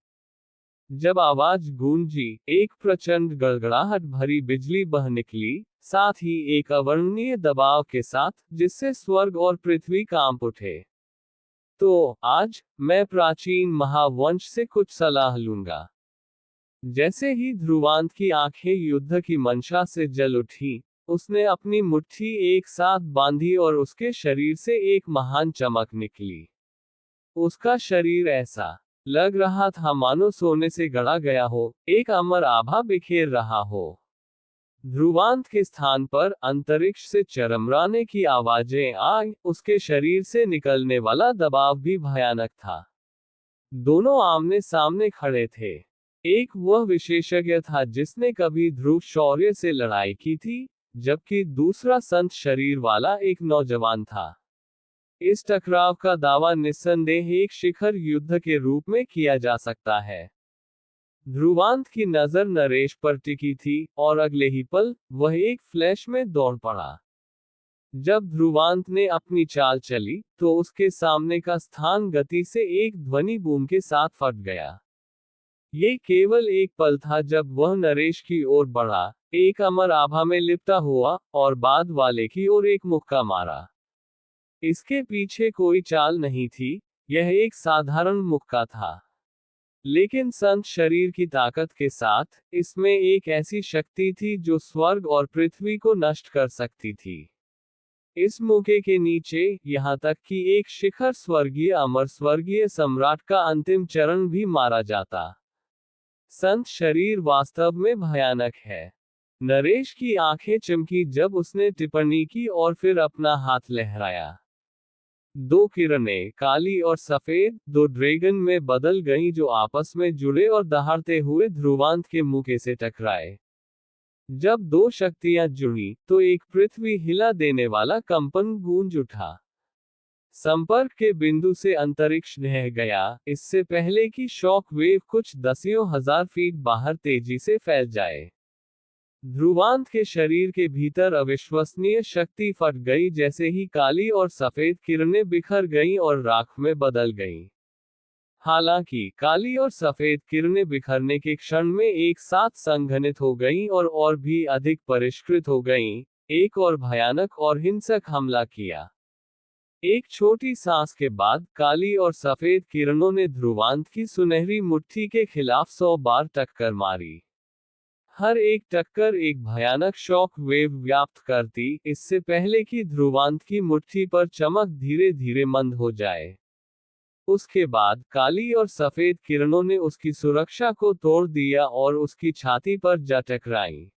जब आवाज गूंजी, एक प्रचंड गड़गड़ाहट भरी बिजली बह निकली, साथ ही एक अवर्णनीय दबाव के साथ, जिससे स्वर्ग और पृथ्वी कांप उठे। तो, आज, मैं प्राचीन महावंश से कुछ सलाह लूंगा। जैसे ही ध्रुवांत की आंखें युद्ध की मंशा से जल उठी, उसने अपनी मुट्ठी एक साथ बांधी और उसके शरीर से एक महान चमक निकली। उसका शरीर ऐसा लग रहा था मानो सोने से गढ़ा गया हो, एक अमर आभा बिखेर रहा हो। ध्रुवांत के स्थान पर अंतरिक्ष से चरमराने की आवाजें आई, उसके शरीर से निकलने वाला दबाव भी भयानक था। दोनों आमने सामने खड़े थे। एक वह विशेषज्ञ था जिसने कभी ध्रुव शौर्य से लड़ाई की थी, जबकि दूसरा संत शरीर वाला एक नौजवान था। इस टकराव का दावा निस्संदेह एक शिखर युद्ध के रूप में किया जा सकता है। ध्रुवांत की नजर नरेश पर टिकी थी, और अगले ही पल, वह एक फ्लैश में दौड़ पड़ा। जब ध्रुवांत ने अपनी चाल चली, तो उसके सामने का स्थान गति से एक ध्वनि बूम के साथ फट गया। ये केवल एक पल था जब वह नरेश की ओर बढ़ा, एक अमर आभा में लिपटा हुआ, और बाद वाले की ओर एक मुक्का मारा। इसके पीछे कोई चाल नहीं थी, यह एक साधारण मुक्का था। लेकिन संत शरीर की ताकत के साथ, इसमें एक ऐसी शक्ति थी जो स्वर्ग और पृथ्वी को नष्ट कर सकती थी। इस मुक्के के नीचे, यहाँ तक कि एक शिखर स्वर्गीय अमर स्वर्गीय सम्राट का अंतिम चरण भी मारा जाता। संत शरीर वास्तव में भयानक है। नरेश की आंखें चमकी जब उसने टिप्पणी की और फिर अपना हाथ लहराया। दो किरणें, काली और सफेद, दो ड्रैगन में बदल गईं जो आपस में जुड़े और दहाड़ते हुए ध्रुवांत के मुके से टकराए। जब दो शक्तियां जुड़ी, तो एक पृथ्वी हिला देने वाला कंपन गूंज उठा। संपर्क के बिंदु से अंतरिक्ष ढह गया, इससे पहले कि शॉक वेव कुछ दसियों हजार फीट बाहर तेजी से फैल जाए। ध्रुवांत के शरीर के भीतर अविश्वसनीय शक्ति फट गई जैसे ही काली और सफेद किरणें बिखर गईं और राख में बदल गईं। हालांकि काली और सफेद किरणें बिखरने के क्षण में एक साथ संघनित हो गईं और भी अधिक परिष्कृत हो गईं, एक और भयानक और हिंसक हमला किया। एक छोटी सांस के बाद काली और सफेद किरणों ने ध्रुवांत की सुनहरी मुट्ठी के खिलाफ 100 बार टक्कर मारी। हर एक टक्कर एक भयानक शॉक वेव व्याप्त करती, इससे पहले कि ध्रुवांत की मुट्ठी पर चमक धीरे धीरे मंद हो जाए। उसके बाद काली और सफेद किरणों ने उसकी सुरक्षा को तोड़ दिया और उसकी छाती पर जा टकराई।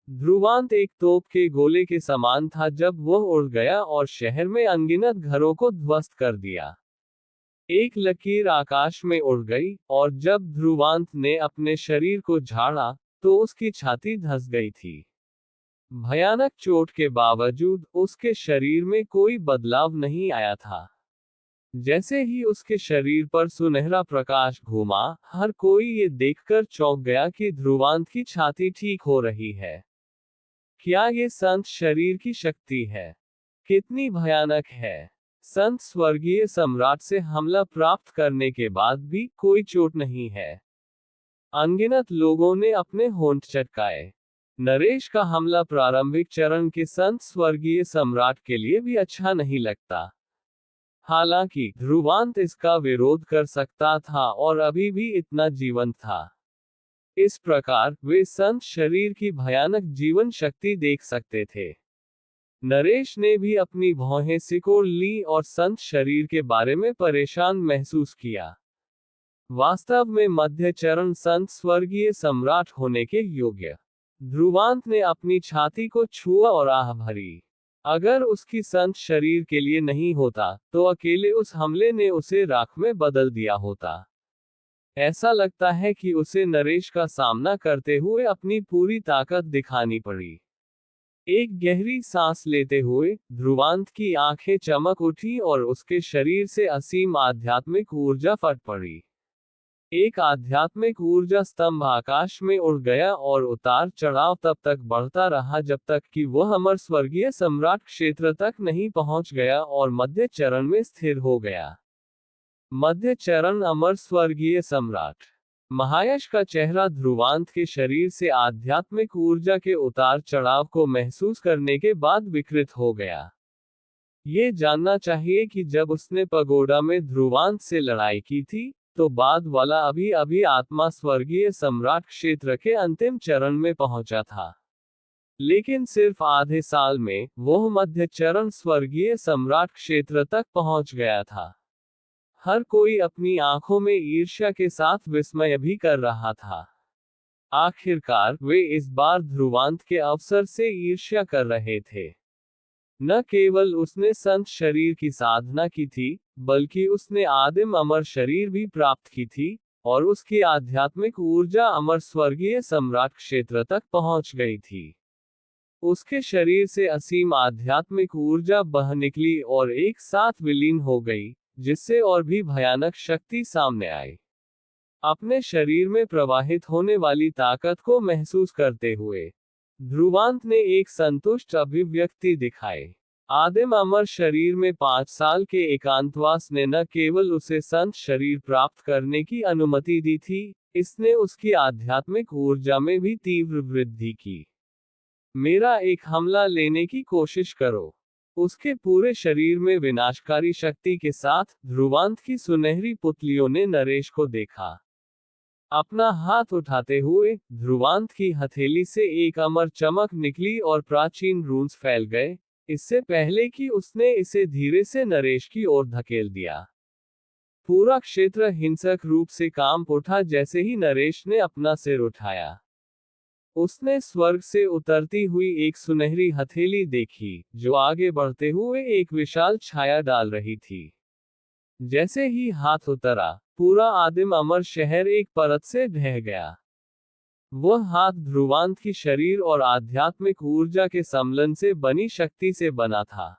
ध्रुवांत एक तोप के गोले के समान था जब वह उड़ गया और शहर में अनगिनत घरों को ध्वस्त कर दिया। एक लकीर आकाश में उड़ गई, और जब ध्रुवांत ने अपने शरीर को झाड़ा, तो उसकी छाती धंस गई थी। भयानक चोट के बावजूद उसके शरीर में कोई बदलाव नहीं आया था। जैसे ही उसके शरीर पर सुनहरा प्रकाश घूमा, हर कोई ये देखकर चौंक गया कि ध्रुवांत की छाती ठीक हो रही है। क्या ये संत शरीर की शक्ति है? कितनी भयानक है? संत स्वर्गीय सम्राट से हमला प्राप्त करने के बाद भी कोई चोट नहीं है। अनगिनत लोगों ने अपने होंठ चटकाए। नरेश का हमला प्रारंभिक चरण के संत स्वर्गीय सम्राट के लिए भी अच्छा नहीं लगता। हालांकि ध्रुवांत इसका विरोध कर सकता था और अभी भी इतना जीवंत था। इस प्रकार वे संत शरीर की भयानक जीवन शक्ति देख सकते थे। नरेश ने भी अपनी भौहें सिकोड़ ली और संत शरीर के बारे में परेशान महसूस किया। वास्तव में मध्य चरण संत स्वर्गीय सम्राट होने के योग्य। ध्रुवांत ने अपनी छाती को छुआ और आह भरी। अगर उसकी संत शरीर के लिए नहीं होता, तो अकेले उस हमले ने उसे राख में बदल दिया होता। ऐसा लगता है कि उसे नरेश का सामना करते हुए अपनी पूरी ताकत दिखानी पड़ी। एक गहरी सांस लेते हुए ध्रुवांत की आंखें चमक उठी और उसके शरीर से असीम आध्यात्मिक ऊर्जा फट पड़ी। एक आध्यात्मिक ऊर्जा स्तंभ आकाश में उड़ गया और उतार चढ़ाव तब तक बढ़ता रहा जब तक कि वह अमर स्वर्गीय सम्राट क्षेत्र तक नहीं पहुंच गया और मध्य चरण में स्थिर हो गया। मध्य चरण अमर स्वर्गीय सम्राट। महायश का चेहरा ध्रुवांत के शरीर से आध्यात्मिक ऊर्जा के उतार चढ़ाव को महसूस करने के बाद विकृत हो गया। ये जानना चाहिए कि जब उसने पगोडा में ध्रुवांत से लड़ाई की थी, तो बाद वाला अभी अभी आत्मा स्वर्गीय सम्राट क्षेत्र के अंतिम चरण में पहुंचा था। लेकिन सिर्फ आधे साल में वह मध्य चरण स्वर्गीय सम्राट क्षेत्र तक पहुंच गया था। हर कोई अपनी आंखों में ईर्ष्या के साथ विस्मय भी कर रहा था। आखिरकार वे इस बार ध्रुवांत के अवसर से ईर्ष्या कर रहे थे। न केवल उसने संत शरीर की साधना की थी, बल्कि उसने आदिम अमर शरीर भी प्राप्त की थी, और उसकी आध्यात्मिक ऊर्जा अमर स्वर्गीय सम्राट क्षेत्र तक पहुंच गई थी। उसके शरीर से असीम आध्यात्मिक ऊर्जा बह निकली और एक साथ विलीन हो गई, जिससे और भी भयानक शक्ति सामने आई। अपने शरीर में प्रवाहित होने वाली ताकत को महसूस करते हुए ध्रुवांत ने एक संतुष्ट अभिव्यक्ति दिखाई। आदिम अमर शरीर में 5 साल के एकांतवास ने न केवल उसे संत शरीर प्राप्त करने की अनुमति दी थी, इसने उसकी आध्यात्मिक ऊर्जा में भी तीव्र वृद्धि की। मेरा एक हमला लेने की कोशिश करो। उसके पूरे शरीर में विनाशकारी शक्ति के साथ ध्रुवांत की सुनहरी पुतलियों ने नरेश को देखा। अपना हाथ उठाते हुए ध्रुवांत की हथेली से एक अमर चमक निकली और प्राचीन रून्स फैल गए, इससे पहले कि उसने इसे धीरे से नरेश की ओर धकेल दिया। पूरा क्षेत्र हिंसक रूप से कांप उठा जैसे ही नरेश ने अपना सिर उठाया। उसने स्वर्ग से उतरती हुई एक सुनहरी हथेली देखी, जो आगे बढ़ते हुए एक विशाल छाया डाल रही थी। जैसे ही हाथ उतरा, पूरा आदिम अमर शहर एक परत से ढह गया। वह हाथ ध्रुवांत की शरीर और आध्यात्मिक ऊर्जा के सम्मिलन से बनी शक्ति से बना था।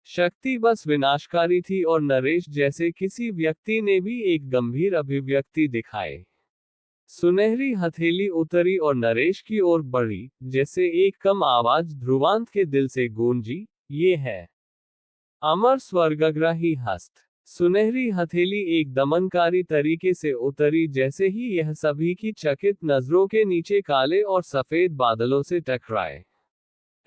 शक्ति बस विनाशकारी थी और नरेश जैसे किसी व्यक्ति ने भी एक गंभीर अभिव्यक्ति दिखाए। सुनहरी हथेली उतरी और नरेश की ओर बढ़ी, जैसे एक कम आवाज ध्रुवांत के दिल से गूंजी, ये है अमर स्वर्गग्राही हस्त। सुनहरी हथेली एक दमनकारी तरीके से उतरी जैसे ही यह सभी की चकित नजरों के नीचे काले और सफेद बादलों से टकराए।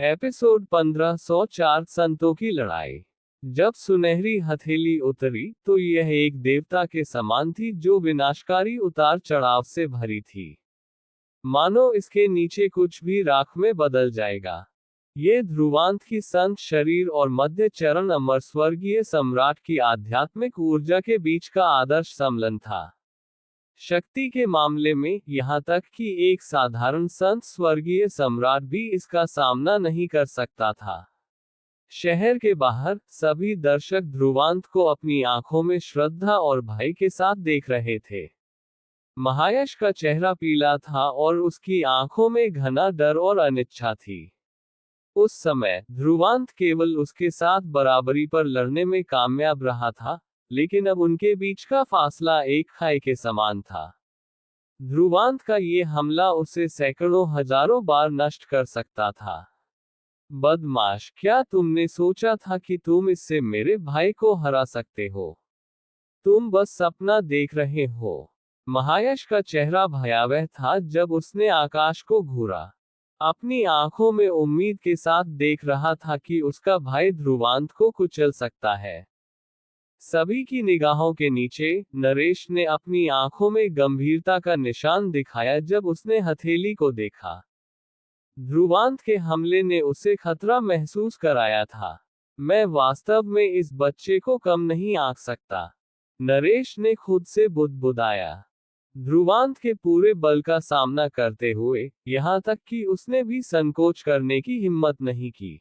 एपिसोड 1504 संतों की लड़ाई। जब सुनहरी हथेली उतरी, तो यह एक देवता के समान थी जो विनाशकारी उतार चढ़ाव से भरी थी। मानो इसके नीचे कुछ भी राख में बदल जाएगा। ये ध्रुवांत की संत शरीर और मध्य चरण अमर स्वर्गीय सम्राट की आध्यात्मिक ऊर्जा के बीच का आदर्श सम्मिलन था। शक्ति के मामले में, यहाँ तक कि एक साधारण संत स्वर्गीय सम्राट भी इसका सामना नहीं कर सकता था। शहर के बाहर, सभी दर्शक ध्रुवांत को अपनी आंखों में श्रद्धा और भय के साथ देख रहे थे। महायश का चेहरा पीला था और उसकी आंखों में घना डर और अनिच्छा थी। उस समय ध्रुवांत केवल उसके साथ बराबरी पर लड़ने में कामयाब रहा था, लेकिन अब उनके बीच का फासला एक खाई के समान था। ध्रुवांत का ये हमला उसे सैकड़ों हजारों बार नष्ट कर सकता था। बदमाश, क्या तुमने सोचा था कि तुम इससे मेरे भाई को हरा सकते हो? तुम बस सपना देख रहे हो। महायश का चेहरा भयावह था जब उसने आकाश को घूरा। अपनी आंखों में उम्मीद के साथ देख रहा था कि उसका भाई ध्रुवांत को कुचल सकता है। सभी की निगाहों के नीचे, नरेश ने अपनी आंखों में गंभीरता का निशान दिखाया जब उसने हथेली को देखा। ध्रुवांत के हमले ने उसे खतरा महसूस कराया था। मैं वास्तव में इस बच्चे को कम नहीं आंक सकता, नरेश ने खुद से बुदबुदाया। ध्रुवांत के पूरे बल का सामना करते हुए, यहाँ तक कि उसने भी संकोच करने की हिम्मत नहीं की।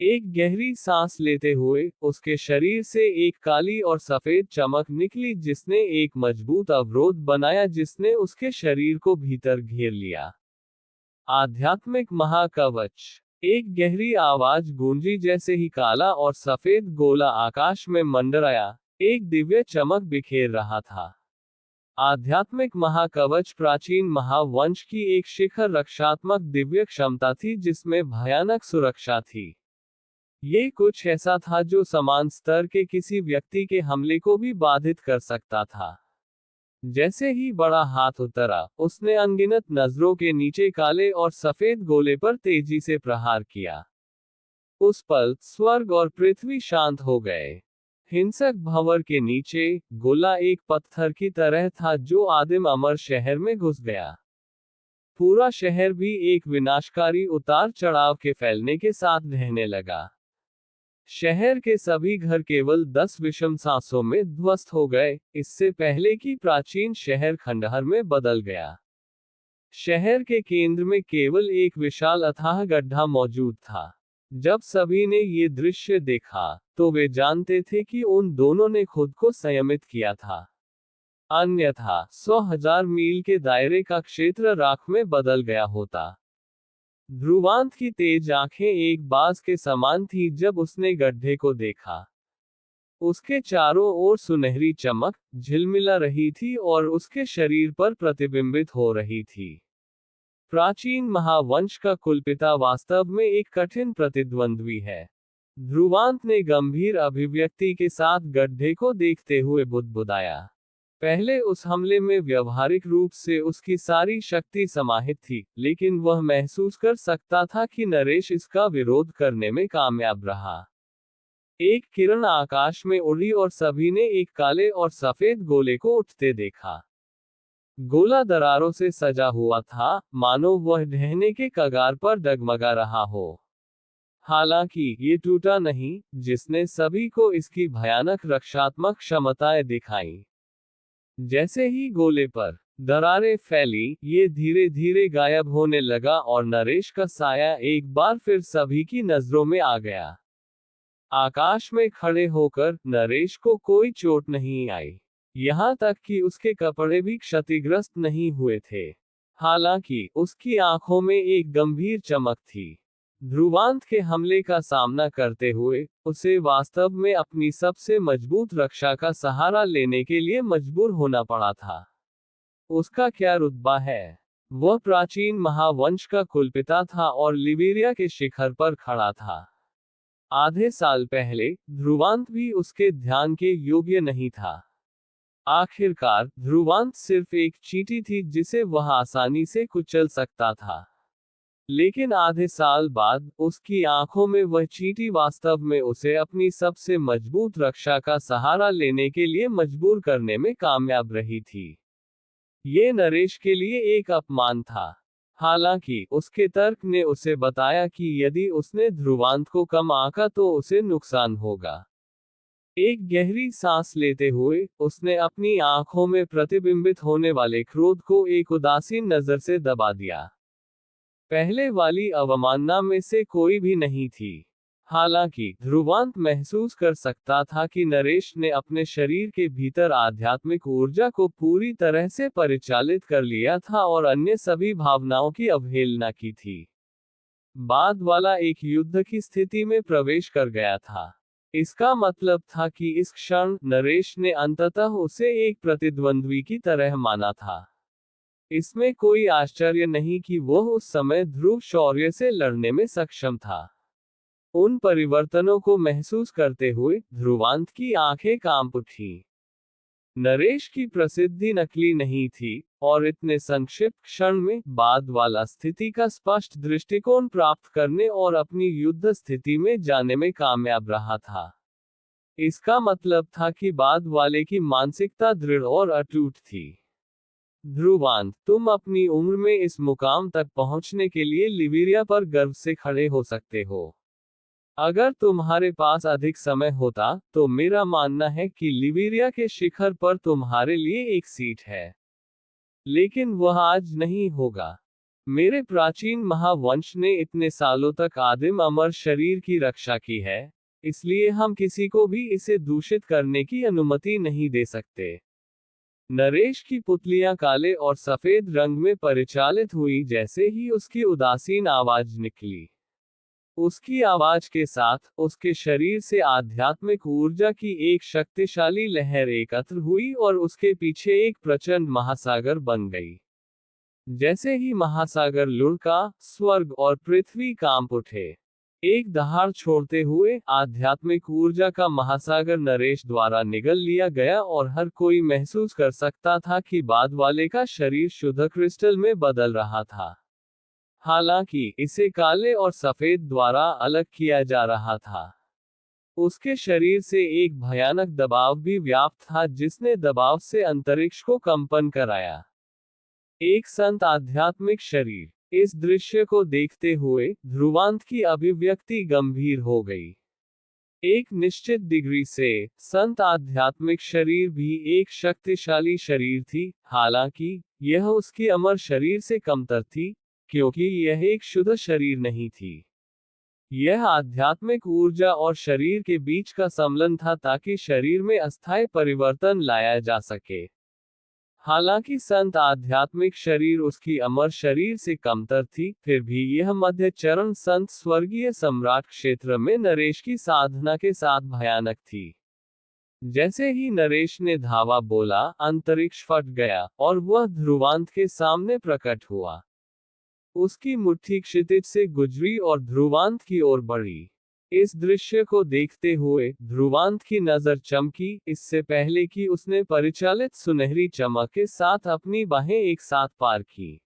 एक गहरी सांस लेते हुए, उसके शरीर से एक काली और सफेद चमक निकली जिसने एक मजबूत अवरोध बनाया जिसने उसके शरीर को भीतर घेर लिया। आध्यात्मिक महाकवच। एक गहरी आवाज गूंजी जैसे ही काला और सफेद गोला आकाश में मंडराया, एक दिव्य चमक बिखेर रहा था। आध्यात्मिक महाकवच प्राचीन महावंश की एक शिखर रक्षात्मक दिव्य क्षमता थी जिसमें भयानक सुरक्षा थी। ये कुछ ऐसा था जो समान स्तर के किसी व्यक्ति के हमले को भी बाधित कर सकता था। जैसे ही बड़ा हाथ उतरा, उसने अनगिनत नजरों के नीचे काले और सफेद गोले पर तेजी से प्रहार किया। उस पल, स्वर्ग और पृथ्वी शांत हो गए। हिंसक भंवर के नीचे, गोला एक पत्थर की तरह था जो आदिम अमर शहर में घुस गया। पूरा शहर भी एक विनाशकारी उतार चढ़ाव के फैलने के साथ ढहने लगा। शहर के सभी घर केवल 10 विषम सांसों में ध्वस्त हो गए, इससे पहले कि प्राचीन शहर खंडहर में बदल गया। शहर के केंद्र में केवल एक विशाल अथाह गड्ढा मौजूद था। जब सभी ने ये दृश्य देखा, तो वे जानते थे कि उन दोनों ने खुद को संयमित किया था। अन्यथा 100,000 मील के दायरे का क्षेत्र राख में बदल गया होता। ध्रुवांत की तेज आंखें एक बाज के समान थी जब उसने गड्ढे को देखा। उसके चारों ओर सुनहरी चमक झिलमिला रही थी और उसके शरीर पर प्रतिबिंबित हो रही थी। प्राचीन महावंश का कुलपिता वास्तव में एक कठिन प्रतिद्वंद्वी है। ध्रुवांत ने गंभीर अभिव्यक्ति के साथ गड्ढे को देखते हुए बुदबुदाया। पहले उस हमले में व्यवहारिक रूप से उसकी सारी शक्ति समाहित थी, लेकिन वह महसूस कर सकता था कि नरेश इसका विरोध करने में कामयाब रहा। एक किरण आकाश में उड़ी और सभी ने एक काले और सफेद गोले को उठते देखा। गोला दरारों से सजा हुआ था, मानो वह ढहने के कगार पर डगमगा रहा हो। हालांकि ये टूटा नहीं, जिसने सभी को इसकी भयानक रक्षात्मक क्षमताएं दिखाई। जैसे ही गोले पर दरारें फैली, ये धीरे धीरे गायब होने लगा और नरेश का साया एक बार फिर सभी की नजरों में आ गया। आकाश में खड़े होकर नरेश को कोई चोट नहीं आई। यहाँ तक कि उसके कपड़े भी क्षतिग्रस्त नहीं हुए थे। हालांकि उसकी आंखों में एक गंभीर चमक थी। ध्रुवांत के हमले का सामना करते हुए उसे वास्तव में अपनी सबसे मजबूत रक्षा का सहारा लेने के लिए मजबूर होना पड़ा था। उसका क्या रुतबा है? वह प्राचीन महावंश का कुलपिता था और लिबेरिया के शिखर पर खड़ा था। आधे साल पहले ध्रुवांत भी उसके ध्यान के योग्य नहीं था। आखिरकार ध्रुवांत सिर्फ एक चींटी थी जिसे वह आसानी से कुचल सकता था। लेकिन आधे साल बाद उसकी आंखों में वह चींटी वास्तव में उसे अपनी सबसे मजबूत रक्षा का सहारा लेने के लिए मजबूर करने में कामयाब रही थी। ये नरेश के लिए एक अपमान था। हालांकि उसके तर्क ने उसे बताया कि यदि उसने ध्रुवांत को कम आंका तो उसे नुकसान होगा। एक गहरी सांस लेते हुए उसने अपनी आंखों में प्रतिबिंबित होने वाले क्रोध को एक उदासीन नजर से दबा दिया। पहले वाली अवमानना में से कोई भी नहीं थी। हालांकि ध्रुवांत महसूस कर सकता था कि नरेश ने अपने शरीर के भीतर आध्यात्मिक ऊर्जा को पूरी तरह से परिचालित कर लिया था और अन्य सभी भावनाओं की अवहेलना की थी। बाद वाला एक युद्ध की स्थिति में प्रवेश कर गया था। इसका मतलब था कि इस क्षण नरेश ने अंततः उसे एक प्रतिद्वंद्वी की तरह माना था। इसमें कोई आश्चर्य नहीं कि वह उस समय ध्रुव शौर्य से लड़ने में सक्षम था। उन परिवर्तनों को महसूस करते हुए ध्रुवांत की आंखें कांप उठी। नरेश की प्रसिद्धि नकली नहीं थी और इतने संक्षिप्त क्षण में बाद वाला स्थिति का स्पष्ट दृष्टिकोण प्राप्त करने और अपनी युद्ध स्थिति में जाने में कामयाब रहा था। इसका मतलब था कि बाद वाले की मानसिकता दृढ़ और अटूट थी। ध्रुवांत, तुम अपनी उम्र में इस मुकाम तक पहुंचने के लिए लिबेरिया पर गर्व से खड़े हो सकते हो। अगर तुम्हारे पास अधिक समय होता तो मेरा मानना है कि लिबेरिया के शिखर पर तुम्हारे लिए एक सीट है। लेकिन वह आज नहीं होगा। मेरे प्राचीन महावंश ने इतने सालों तक आदिम अमर शरीर की रक्षा की है, इसलिए हम किसी को भी इसे दूषित करने की अनुमति नहीं दे सकते। नरेश की पुतलियां काले और सफेद रंग में परिचालित हुई जैसे ही उसकी उदासीन आवाज निकली। उसकी आवाज के साथ उसके शरीर से आध्यात्मिक ऊर्जा की एक शक्तिशाली लहर एकत्र हुई और उसके पीछे एक प्रचंड महासागर बन गई। जैसे ही महासागर लुढ़का, स्वर्ग और पृथ्वी कांप उठे। एक दहाड़ छोड़ते हुए आध्यात्मिक ऊर्जा का महासागर नरेश द्वारा निगल लिया गया और हर कोई महसूस कर सकता था कि बाद वाले का शरीर शुद्ध क्रिस्टल में बदल रहा था। हालांकि इसे काले और सफेद द्वारा अलग किया जा रहा था। उसके शरीर से एक भयानक दबाव भी व्याप्त था जिसने दबाव से अंतरिक्ष को कंपन कराया। एक संत आध्यात्मिक शरीर। इस दृश्य को देखते हुए ध्रुवांत की अभिव्यक्ति गंभीर हो गई। एक निश्चित डिग्री से संत आध्यात्मिक शरीर भी एक शक्तिशाली शरीर थी, हालांकि यह उसकी अमर शरीर से कमतर थी, क्योंकि यह एक शुद्ध शरीर नहीं थी। यह आध्यात्मिक ऊर्जा और शरीर के बीच का सम्मिलन था ताकि शरीर में अस्थायी परिवर्तन लाया जा सके। हालांकि संत आध्यात्मिक शरीर उसकी अमर शरीर से कमतर थी, फिर भी यह मध्य चरण संत स्वर्गीय सम्राट क्षेत्र में नरेश की साधना के साथ भयानक थी। जैसे ही नरेश ने धावा बोला, अंतरिक्ष फट गया और वह ध्रुवांत के सामने प्रकट हुआ। उसकी मुट्ठी क्षितिज से गुजरी और ध्रुवांत की ओर बढ़ी। इस दृश्य को देखते हुए ध्रुवांत की नजर चमकी, इससे पहले कि उसने परिचालित सुनहरी चमक के साथ अपनी बाहें एक साथ पार की।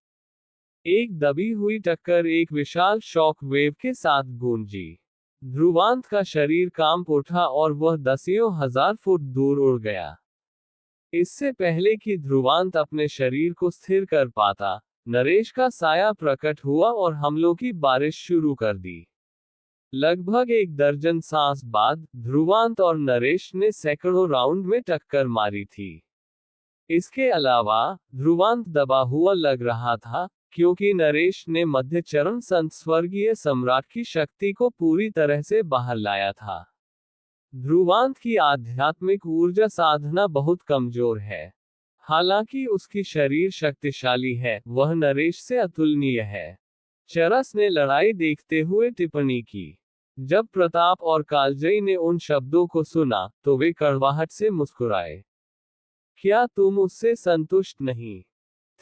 एक दबी हुई टक्कर एक विशाल शॉक वेव के साथ गूंजी। ध्रुवांत का शरीर कांप उठा और वह दसियों हजार फुट दूर उड़ गया। इससे पहले कि ध्रुवांत अपने शरीर को स्थिर कर पाता, नरेश का साया प्रकट हुआ और हमलों की बारिश शुरू कर दी। लगभग 1 दर्जन सांस बाद ध्रुवांत और नरेश ने सैकड़ों राउंड में टक्कर मारी थी। इसके अलावा ध्रुवांत दबा हुआ लग रहा था, क्योंकि नरेश ने मध्य चरण संत स्वर्गीय सम्राट की शक्ति को पूरी तरह से बाहर लाया था। ध्रुवांत की आध्यात्मिक ऊर्जा साधना बहुत कमजोर है। हालांकि उसकी शरीर शक्तिशाली है, वह नरेश से अतुलनीय है। चरस ने लड़ाई देखते हुए टिप्पणी की। जब प्रताप और कालजयी ने उन शब्दों को सुना, तो वे कड़वाहट से मुस्कुराए। क्या तुम उससे संतुष्ट नहीं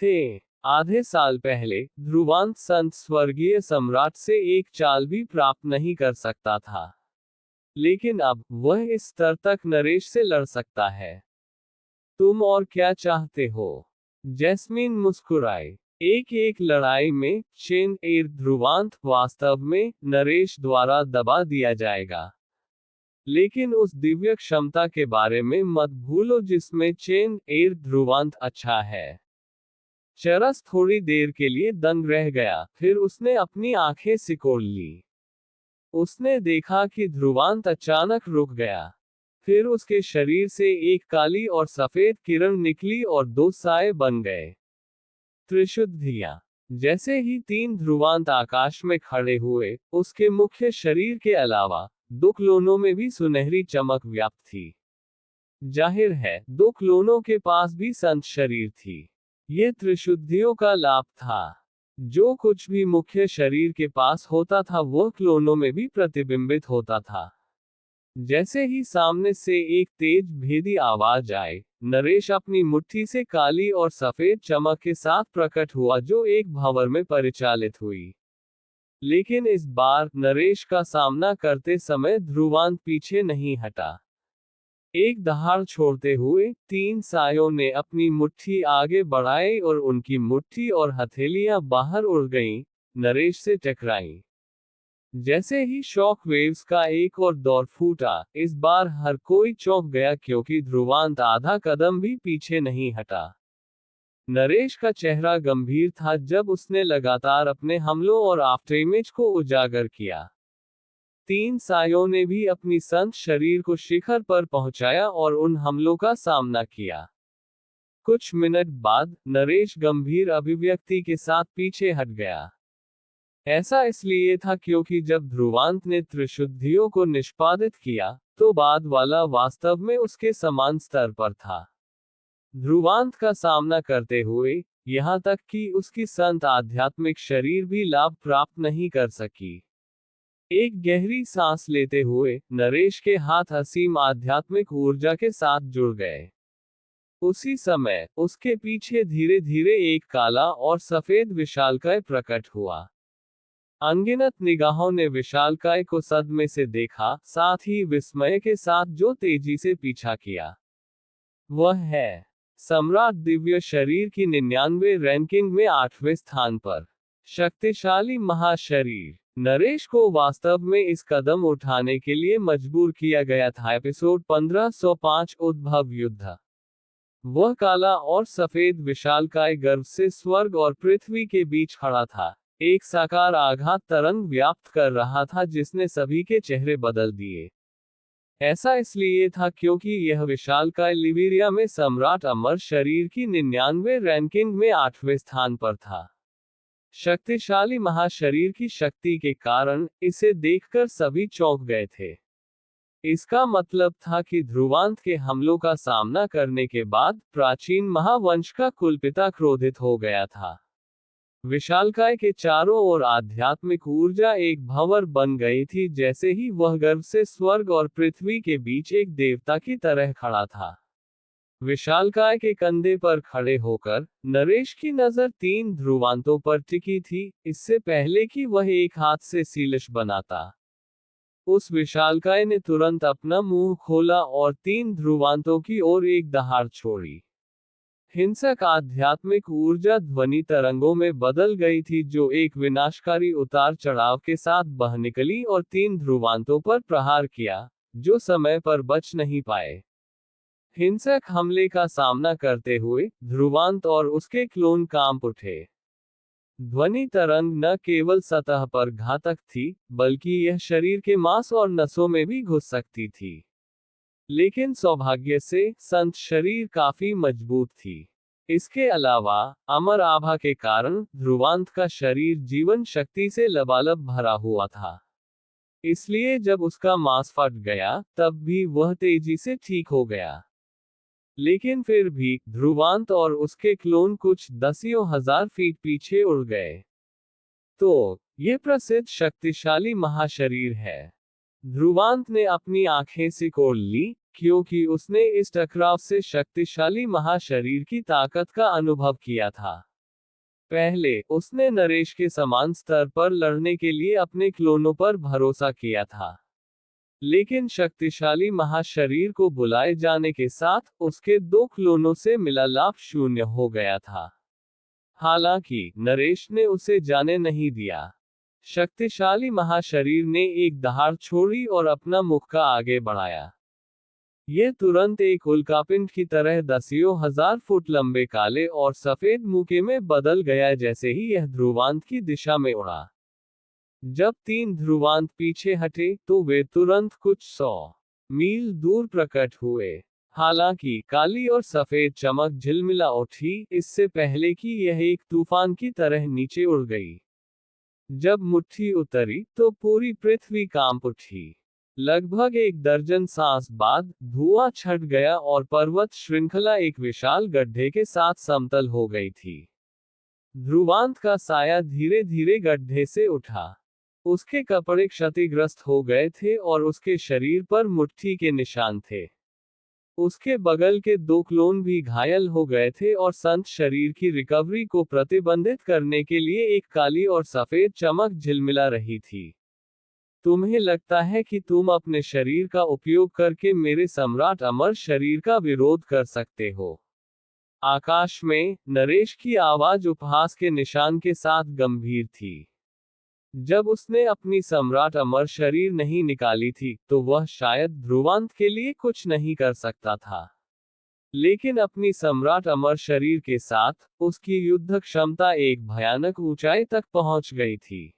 थे? आधे साल पहले ध्रुवांत संत स्वर्गीय सम्राट से एक चाल भी प्राप्त नहीं कर सकता था, लेकिन अब वह इस स्तर तक नरेश से लड़ सकता है। तुम और क्या चाहते हो? जैस्मीन मुस्कुराई। एक लड़ाई में चेन एयर ध्रुवांत वास्तव में नरेश द्वारा दबा दिया जाएगा, लेकिन उस दिव्य क्षमता के बारे में मत भूलो जिसमें चेन एयर ध्रुवांत अच्छा है। चरस थोड़ी देर के लिए दंग रह गया, फिर उसने अपनी आंखें सिकोड़ ली। उसने देखा कि ध्रुवांत अचानक रुक गया। फिर उसके शरीर से एक काली और सफेद किरण निकली और 2 साए बन गए। त्रिशुद्धियां। जैसे ही 3 ध्रुवांत आकाश में खड़े हुए, उसके मुख्य शरीर के अलावा 2 क्लोनों में भी सुनहरी चमक व्याप्त थी। जाहिर है, 2 क्लोनों के पास भी संत शरीर थी। ये त्रिशुद्धियों का लाभ था। जो कुछ भी मुख्य शरीर के पास होता था वह क्लोनों में भी प्रतिबिंबित होता था। जैसे ही सामने से एक तेज भेदी आवाज आई, नरेश अपनी मुट्ठी से काली और सफेद चमक के साथ प्रकट हुआ जो एक भंवर में परिचालित हुई। लेकिन इस बार नरेश का सामना करते समय ध्रुवांत पीछे नहीं हटा। एक दहाड़ छोड़ते हुए 3 सायों ने अपनी मुट्ठी आगे बढ़ाई और उनकी मुट्ठी और हथेलियां बाहर उड़ गईं, नरेश से टकराईं। जैसे ही शॉक वेव्स का एक और दौर फूटा, इस बार हर कोई चौंक गया क्योंकि ध्रुवांत आधा कदम भी पीछे नहीं हटा। नरेश का चेहरा गंभीर था जब उसने लगातार अपने हमलों और आफ्टरइमेज को उजागर किया। 3 सायों ने भी अपनी संत शरीर को शिखर पर पहुंचाया और उन हमलों का सामना किया। कुछ मिनट बाद नरेश गंभीर अभिव्यक्ति के साथ पीछे हट गया। ऐसा इसलिए था क्योंकि जब ध्रुवांत ने त्रिशुद्धियों को निष्पादित किया, तो बाद वाला वास्तव में उसके समान स्तर पर था। ध्रुवांत का सामना करते हुए, यहां तक कि उसकी संत आध्यात्मिक शरीर भी लाभ प्राप्त नहीं कर सकी। एक गहरी सांस लेते हुए, नरेश के हाथ असीम आध्यात्मिक ऊर्जा के साथ जुड़ गए। उसी समय, उसके पीछे धीरे धीरे एक काला और सफेद विशालकाय प्रकट हुआ। अनगिनत निगाहों ने विशालकाय को सदमे से देखा, साथ ही विस्मय के साथ जो तेजी से पीछा किया। वह है सम्राट दिव्य शरीर की 99 रैंकिंग में 8वें स्थान पर। शक्तिशाली महाशरीर। नरेश को वास्तव में इस कदम उठाने के लिए मजबूर किया गया था। एपिसोड 1505 उद्भव युद्ध। वह काला और सफेद विशालकाय गर्व से स्वर्ग और पृथ्वी के बीच खड़ा था। एक साकार आघात तरंग व्याप्त कर रहा था जिसने सभी के चेहरे बदल दिए। ऐसा इसलिए था क्योंकि यह विशालकाय लिविरिया में सम्राट अमर शरीर की 99 रैंकिंग में 8वें स्थान पर था। शक्तिशाली महाशरीर की शक्ति के कारण इसे देखकर सभी चौंक गए थे। इसका मतलब था कि ध्रुवांत के हमलों का सामना करने के बाद प्राचीन महावंश का कुलपिता क्रोधित हो गया था। विशालकाय के चारों ओर आध्यात्मिक ऊर्जा एक भंवर बन गई थी जैसे ही वह गर्व से स्वर्ग और पृथ्वी के बीच एक देवता की तरह खड़ा था। विशालकाय के कंधे पर खड़े होकर नरेश की नजर 3 ध्रुवांतों पर टिकी थी, इससे पहले कि वह एक हाथ से सीलिश बनाता। उस विशालकाय ने तुरंत अपना मुंह खोला और 3 ध्रुवांतों की ओर एक दहाड़ छोड़ी। हिंसक आध्यात्मिक ऊर्जा ध्वनि तरंगों में बदल गई थी जो एक विनाशकारी उतार चढ़ाव के साथ बह निकली और 3 ध्रुवांतों पर प्रहार किया, जो समय पर बच नहीं पाए। हिंसक हमले का सामना करते हुए ध्रुवांत और उसके क्लोन कांप उठे। ध्वनि तरंग न केवल सतह पर घातक थी, बल्कि यह शरीर के मांस और नसों में भी घुस सकती थी। लेकिन सौभाग्य से संत शरीर काफी मजबूत थी। इसके अलावा अमर आभा के कारण ध्रुवांत का शरीर जीवन शक्ति से लबालब भरा हुआ था। इसलिए जब उसका मांस फट गया, तब भी वह तेजी से ठीक हो गया। लेकिन फिर भी ध्रुवांत और उसके क्लोन कुछ दसियों हजार फीट पीछे उड़ गए। तो ये प्रसिद्ध शक्तिशाली महाशरीर है। ध्रुवांत ने अपनी आंखें सिकोड़ ली, क्योंकि उसने इस टकराव से शक्तिशाली महाशरीर की ताकत का अनुभव किया था। पहले उसने नरेश के समान स्तर पर लड़ने के लिए अपने क्लोनों पर भरोसा किया था। लेकिन शक्तिशाली महाशरीर को बुलाए जाने के साथ उसके दो क्लोनों से मिला लाभ शून्य हो गया था। हालांकि नरेश ने उसे जाने नहीं दिया। शक्तिशाली महाशरीर ने एक दहाड़ छोड़ी और अपना मुक्का आगे बढ़ाया। यह तुरंत एक उल्कापिंड की तरह दसियों हजार फुट लंबे काले और सफेद मुक्के में बदल गया जैसे ही यह ध्रुवांत की दिशा में उड़ा। जब तीन ध्रुवांत पीछे हटे, तो वे तुरंत कुछ 100 मील दूर प्रकट हुए। हालांकि काली और सफेद चमक झिलमिला उठी, इससे पहले कि यह एक तूफान की तरह नीचे उड़ गई। जब मुट्ठी उतरी, तो पूरी पृथ्वी कांप उठी। लगभग 1 दर्जन सांस बाद धुआं छट गया और पर्वत श्रृंखला एक विशाल गड्ढे के साथ समतल हो गई थी। ध्रुवांत का साया धीरे धीरे गड्ढे से उठा। उसके कपड़े क्षतिग्रस्त हो गए थे और उसके शरीर पर मुट्ठी के निशान थे। उसके बगल के 2 क्लोन भी घायल हो गए थे और संत शरीर की रिकवरी को प्रतिबंधित करने के लिए एक काली और सफेद चमक झिलमिला रही थी। तुम्हें लगता है कि तुम अपने शरीर का उपयोग करके मेरे सम्राट अमर शरीर का विरोध कर सकते हो? आकाश में नरेश की आवाज उपहास के निशान के साथ गंभीर थी। जब उसने अपनी सम्राट अमर शरीर नहीं निकाली थी, तो वह शायद ध्रुवांत के लिए कुछ नहीं कर सकता था। लेकिन अपनी सम्राट अमर शरीर के साथ, उसकी युद्ध क्षमता एक भयानक ऊंचाई तक पहुंच गई थी।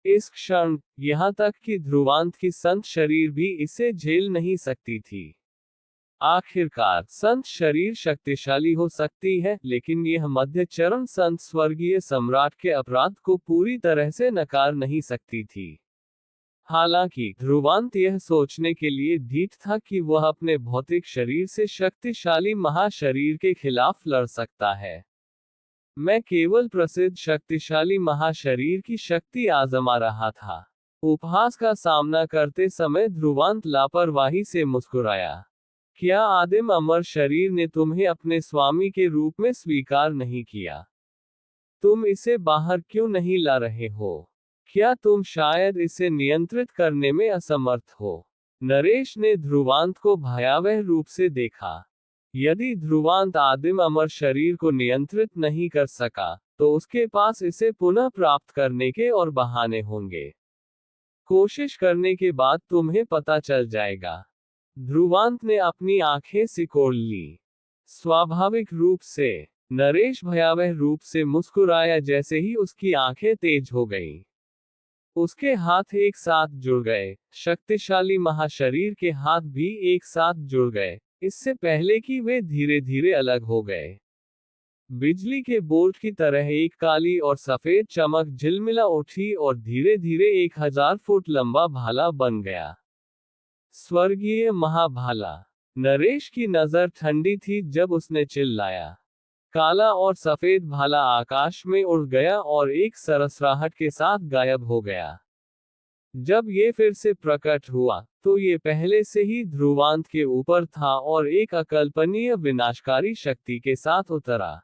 इस क्षण, यहां तक कि ध्रुवांत की संत शरीर भी इसे झेल नहीं सकती थी। आखिरकार संत शरीर शक्तिशाली हो सकती है, लेकिन यह मध्य चरण संत स्वर्गीय सम्राट के अपराध को पूरी तरह से नकार नहीं सकती थी। हालांकि ध्रुवांत यह सोचने के लिए ढीठ था कि वह अपने भौतिक शरीर से शक्तिशाली महाशरीर के खिलाफ लड़ सकता है। मैं केवल प्रसिद्ध शक्तिशाली महाशरीर की शक्ति आजमा रहा था। उपहास का सामना करते समय ध्रुवांत लापरवाही से मुस्कुराया। क्या आदिम अमर शरीर ने तुम्हें अपने स्वामी के रूप में स्वीकार नहीं किया? तुम इसे बाहर क्यों नहीं ला रहे हो? क्या तुम शायद इसे नियंत्रित करने में असमर्थ हो? नरेश ने ध्रुवांत को भयावह रूप से देखा। यदि ध्रुवांत आदिम अमर शरीर को नियंत्रित नहीं कर सका, तो उसके पास इसे पुनः प्राप्त करने के और बहाने होंगे। कोशिश करने के बाद तुम्हें पता चल जाएगा। ध्रुवांत ने अपनी आंखें सिकोड़ ली। स्वाभाविक रूप से नरेश भयावह रूप से मुस्कुराया जैसे ही उसकी आंखें तेज हो गईं। उसके हाथ एक साथ जुड़ गए, शक्तिशाली महाशरीर के हाथ भी एक साथ जुड़ गए, इससे पहले कि वे धीरे धीरे अलग हो गए। बिजली के बोल्ट की तरह एक काली और सफेद चमक झिलमिला उठी और धीरे धीरे 1000 फुट लंबा भाला बन गया। स्वर्गीय महाभाला। नरेश की नजर ठंडी थी जब उसने चिल्लाया। काला और सफेद भाला आकाश में उड़ गया और एक सरसराहट के साथ गायब हो गया। जब ये फिर से प्रकट हुआ, तो ये पहले से ही ध्रुवांत के ऊपर था और एक अकल्पनीय विनाशकारी शक्ति के साथ उतरा।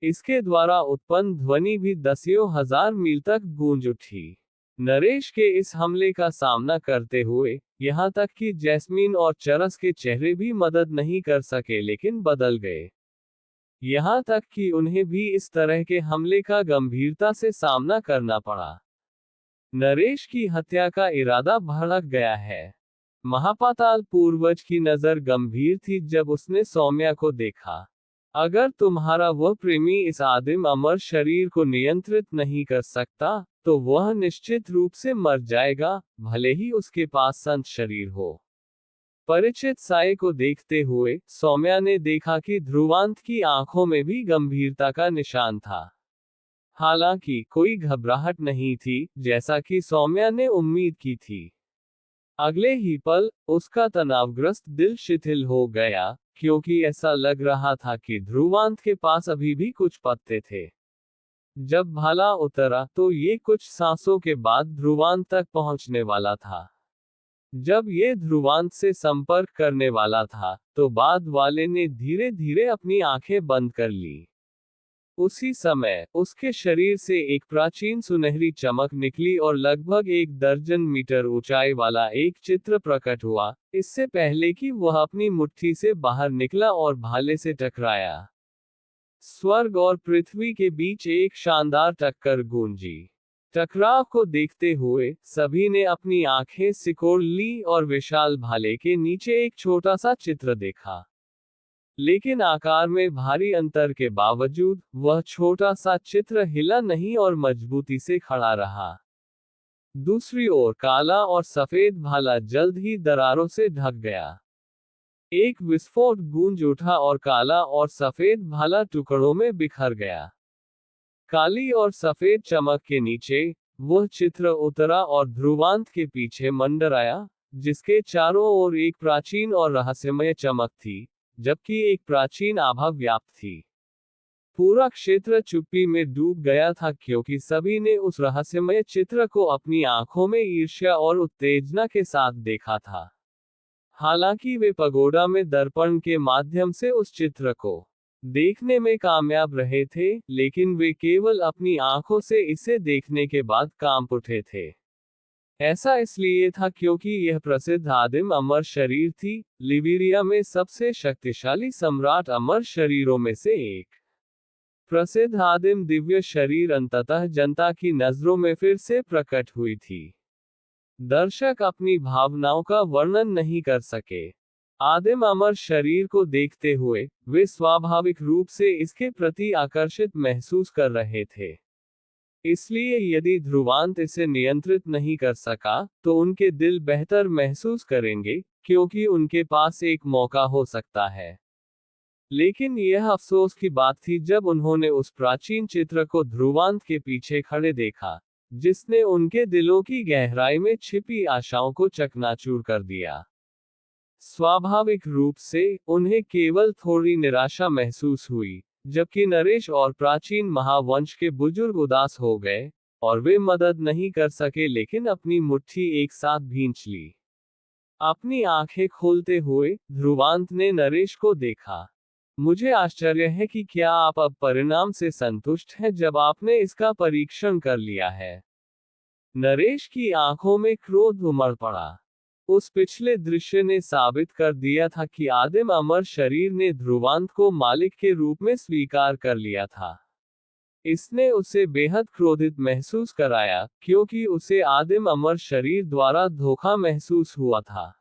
इसके द्वारा उत्पन्न ध्वनि भी दसियों हजार मील तक गूंज उठी। नरेश के इस हमले का सामना करते हुए, यहाँ तक कि जैस्मीन और चरस के चेहरे भी मदद नहीं कर सके लेकिन बदल गए। यहाँ तक कि उन्हें भी इस तरह के हमले का गंभीरता से सामना करना पड़ा। नरेश की हत्या का इरादा भड़क गया है। महापाताल पूर्वज की नजर गंभीर थी जब उसने सौम्या को देखा। अगर तुम्हारा वह प्रेमी इस आदिम अमर शरीर को नियंत्रित नहीं कर सकता, तो वह निश्चित रूप से मर जाएगा, भले ही उसके पास संत शरीर हो। परिचित साये को देखते हुए सौम्या ने देखा कि ध्रुवांत की आंखों में भी गंभीरता का निशान था। हालांकि कोई घबराहट नहीं थी, जैसा कि सौम्या ने उम्मीद की थी। अगले ही पल उसका तनावग्रस्त दिल शिथिल हो गया, क्योंकि ऐसा लग रहा था कि ध्रुवांत के पास अभी भी कुछ पत्ते थे। जब भाला उतरा तो ये कुछ सांसों के बाद ध्रुवांत तक पहुंचने वाला था। जब ये ध्रुवांत से संपर्क करने वाला था, तो बाद वाले ने धीरे धीरे अपनी आंखें बंद कर ली। उसी समय उसके शरीर से एक प्राचीन सुनहरी चमक निकली और लगभग 1 दर्जन मीटर ऊंचाई वाला एक चित्र प्रकट हुआ, इससे पहले कि वह अपनी मुट्ठी से बाहर निकला और भाले से टकराया। स्वर्ग और पृथ्वी के बीच एक शानदार टक्कर गूंजी। टकराव को देखते हुए सभी ने अपनी आंखें सिकोड़ ली और विशाल भाले के नीचे एक छोटा सा चित्र देखा। लेकिन आकार में भारी अंतर के बावजूद वह छोटा सा चित्र हिला नहीं और मजबूती से खड़ा रहा। दूसरी ओर काला और सफेद भाला जल्द ही दरारों से ढक गया। एक विस्फोट गूंज उठा और काला और सफेद भाला टुकड़ों में बिखर गया। काली और सफेद चमक के नीचे वह चित्र उतरा और ध्रुवांत के पीछे मंडराया, जिसके चारों ओर एक प्राचीन और रहस्यमय चमक थी, जबकि एक प्राचीन आभा व्याप्त थी। पूरा क्षेत्र चुप्पी में डूब गया था, क्योंकि सभी ने उस रहस्यमय चित्र को अपनी आंखों में ईर्ष्या और उत्तेजना के साथ देखा था। हालांकि वे पगोडा में दर्पण के माध्यम से उस चित्र को देखने में कामयाब रहे थे, लेकिन वे केवल अपनी आंखों से इसे देखने के बाद कांप उठे थे। ऐसा इसलिए था क्योंकि यह प्रसिद्ध आदिम अमर शरीर थी, लिबेरिया में सबसे शक्तिशाली सम्राट अमर शरीरों में से एक। प्रसिद्ध आदिम दिव्य शरीर अंततः जनता की नजरों में फिर से प्रकट हुई थी। दर्शक अपनी भावनाओं का वर्णन नहीं कर सके। आदिम अमर शरीर को देखते हुए वे स्वाभाविक रूप से इसके प्रति आकर्षित महसूस कर रहे थे। इसलिए यदि ध्रुवांत इसे नियंत्रित नहीं कर सका, तो उनके दिल बेहतर महसूस करेंगे, क्योंकि उनके पास एक मौका हो सकता है। लेकिन यह अफसोस की बात थी जब उन्होंने उस प्राचीन चित्र को ध्रुवांत के पीछे खड़े देखा, जिसने उनके दिलों की गहराई में छिपी आशाओं को चकनाचूर कर दिया। स्वाभाविक रूप से उन्हें केवल थोड़ी निराशा महसूस हुई, जबकि नरेश और प्राचीन महावंश के बुजुर्ग उदास हो गए, और वे मदद नहीं कर सके लेकिन अपनी मुट्ठी एक साथ भींच ली। अपनी आंखें खोलते हुए ध्रुवांत ने नरेश को देखा। मुझे आश्चर्य है कि क्या आप अब परिणाम से संतुष्ट हैं जब आपने इसका परीक्षण कर लिया है। नरेश की आंखों में क्रोध उमड़ पड़ा। उस पिछले दृश्य ने साबित कर दिया था कि आदिम अमर शरीर ने ध्रुवांत को मालिक के रूप में स्वीकार कर लिया था। इसने उसे बेहद क्रोधित महसूस कराया, क्योंकि उसे आदिम अमर शरीर द्वारा धोखा महसूस हुआ था।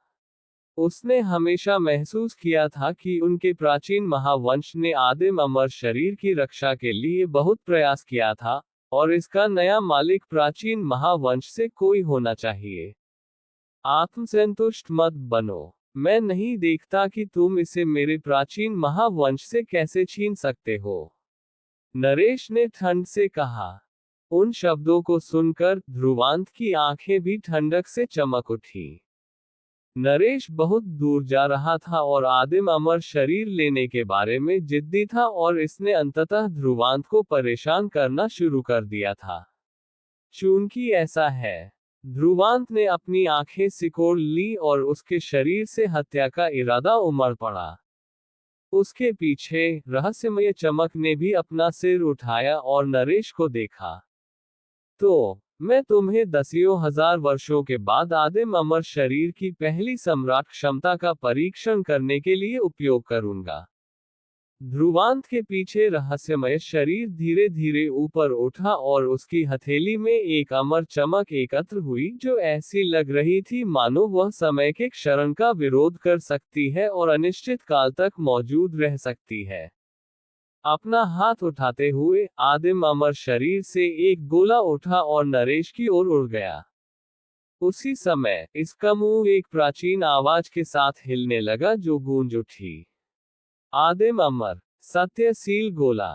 उसने हमेशा महसूस किया था कि उनके प्राचीन महावंश ने आदिम अमर शरीर की रक्षा के लिए बहुत प्रयास किया था, और इसका नया मालिक प्राचीन महावंश से कोई होना चाहिए। आत्मसंतुष्ट मत बनो। मैं नहीं देखता कि तुम इसे मेरे प्राचीन महावंश से कैसे छीन सकते हो, नरेश ने ठंड से कहा। उन शब्दों को सुनकर ध्रुवांत की आंखें भी ठंडक से चमक उठी। नरेश बहुत दूर जा रहा था और आदिम अमर शरीर लेने के बारे में जिद्दी था, और इसने अंततः ध्रुवांत को परेशान करना शुरू कर दिया था। चूंकि ऐसा है, ध्रुवांत ने अपनी आंखें सिकोड़ ली और उसके शरीर से हत्या का इरादा उमड़ पड़ा। उसके पीछे रहस्यमय चमक ने भी अपना सिर उठाया और नरेश को देखा। तो मैं तुम्हें दसियों हजार वर्षों के बाद आदिम अमर शरीर की पहली सम्राट क्षमता का परीक्षण करने के लिए उपयोग करूंगा। ध्रुवांत के पीछे रहस्यमय शरीर धीरे धीरे ऊपर उठा और उसकी हथेली में एक अमर चमक एकत्र हुई, जो ऐसी लग रही थी मानो वह समय के क्षरण का विरोध कर सकती है और अनिश्चित काल तक मौजूद रह सकती है। अपना हाथ उठाते हुए आदिम अमर शरीर से एक गोला उठा और नरेश की ओर उड़ गया। उसी समय इसका मुंह एक प्राचीन आवाज के साथ हिलने लगा जो गूंज उठी। आदिम अमर सत्यशील गोला।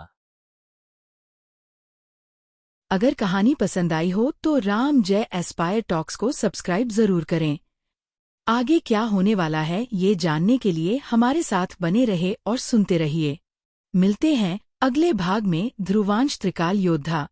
अगर कहानी पसंद आई हो तो राम जय एस्पायर टॉक्स को सब्सक्राइब जरूर करें। आगे क्या होने वाला है ये जानने के लिए हमारे साथ बने रहे और सुनते रहिए। मिलते हैं अगले भाग में ध्रुवांश त्रिकाल योद्धा।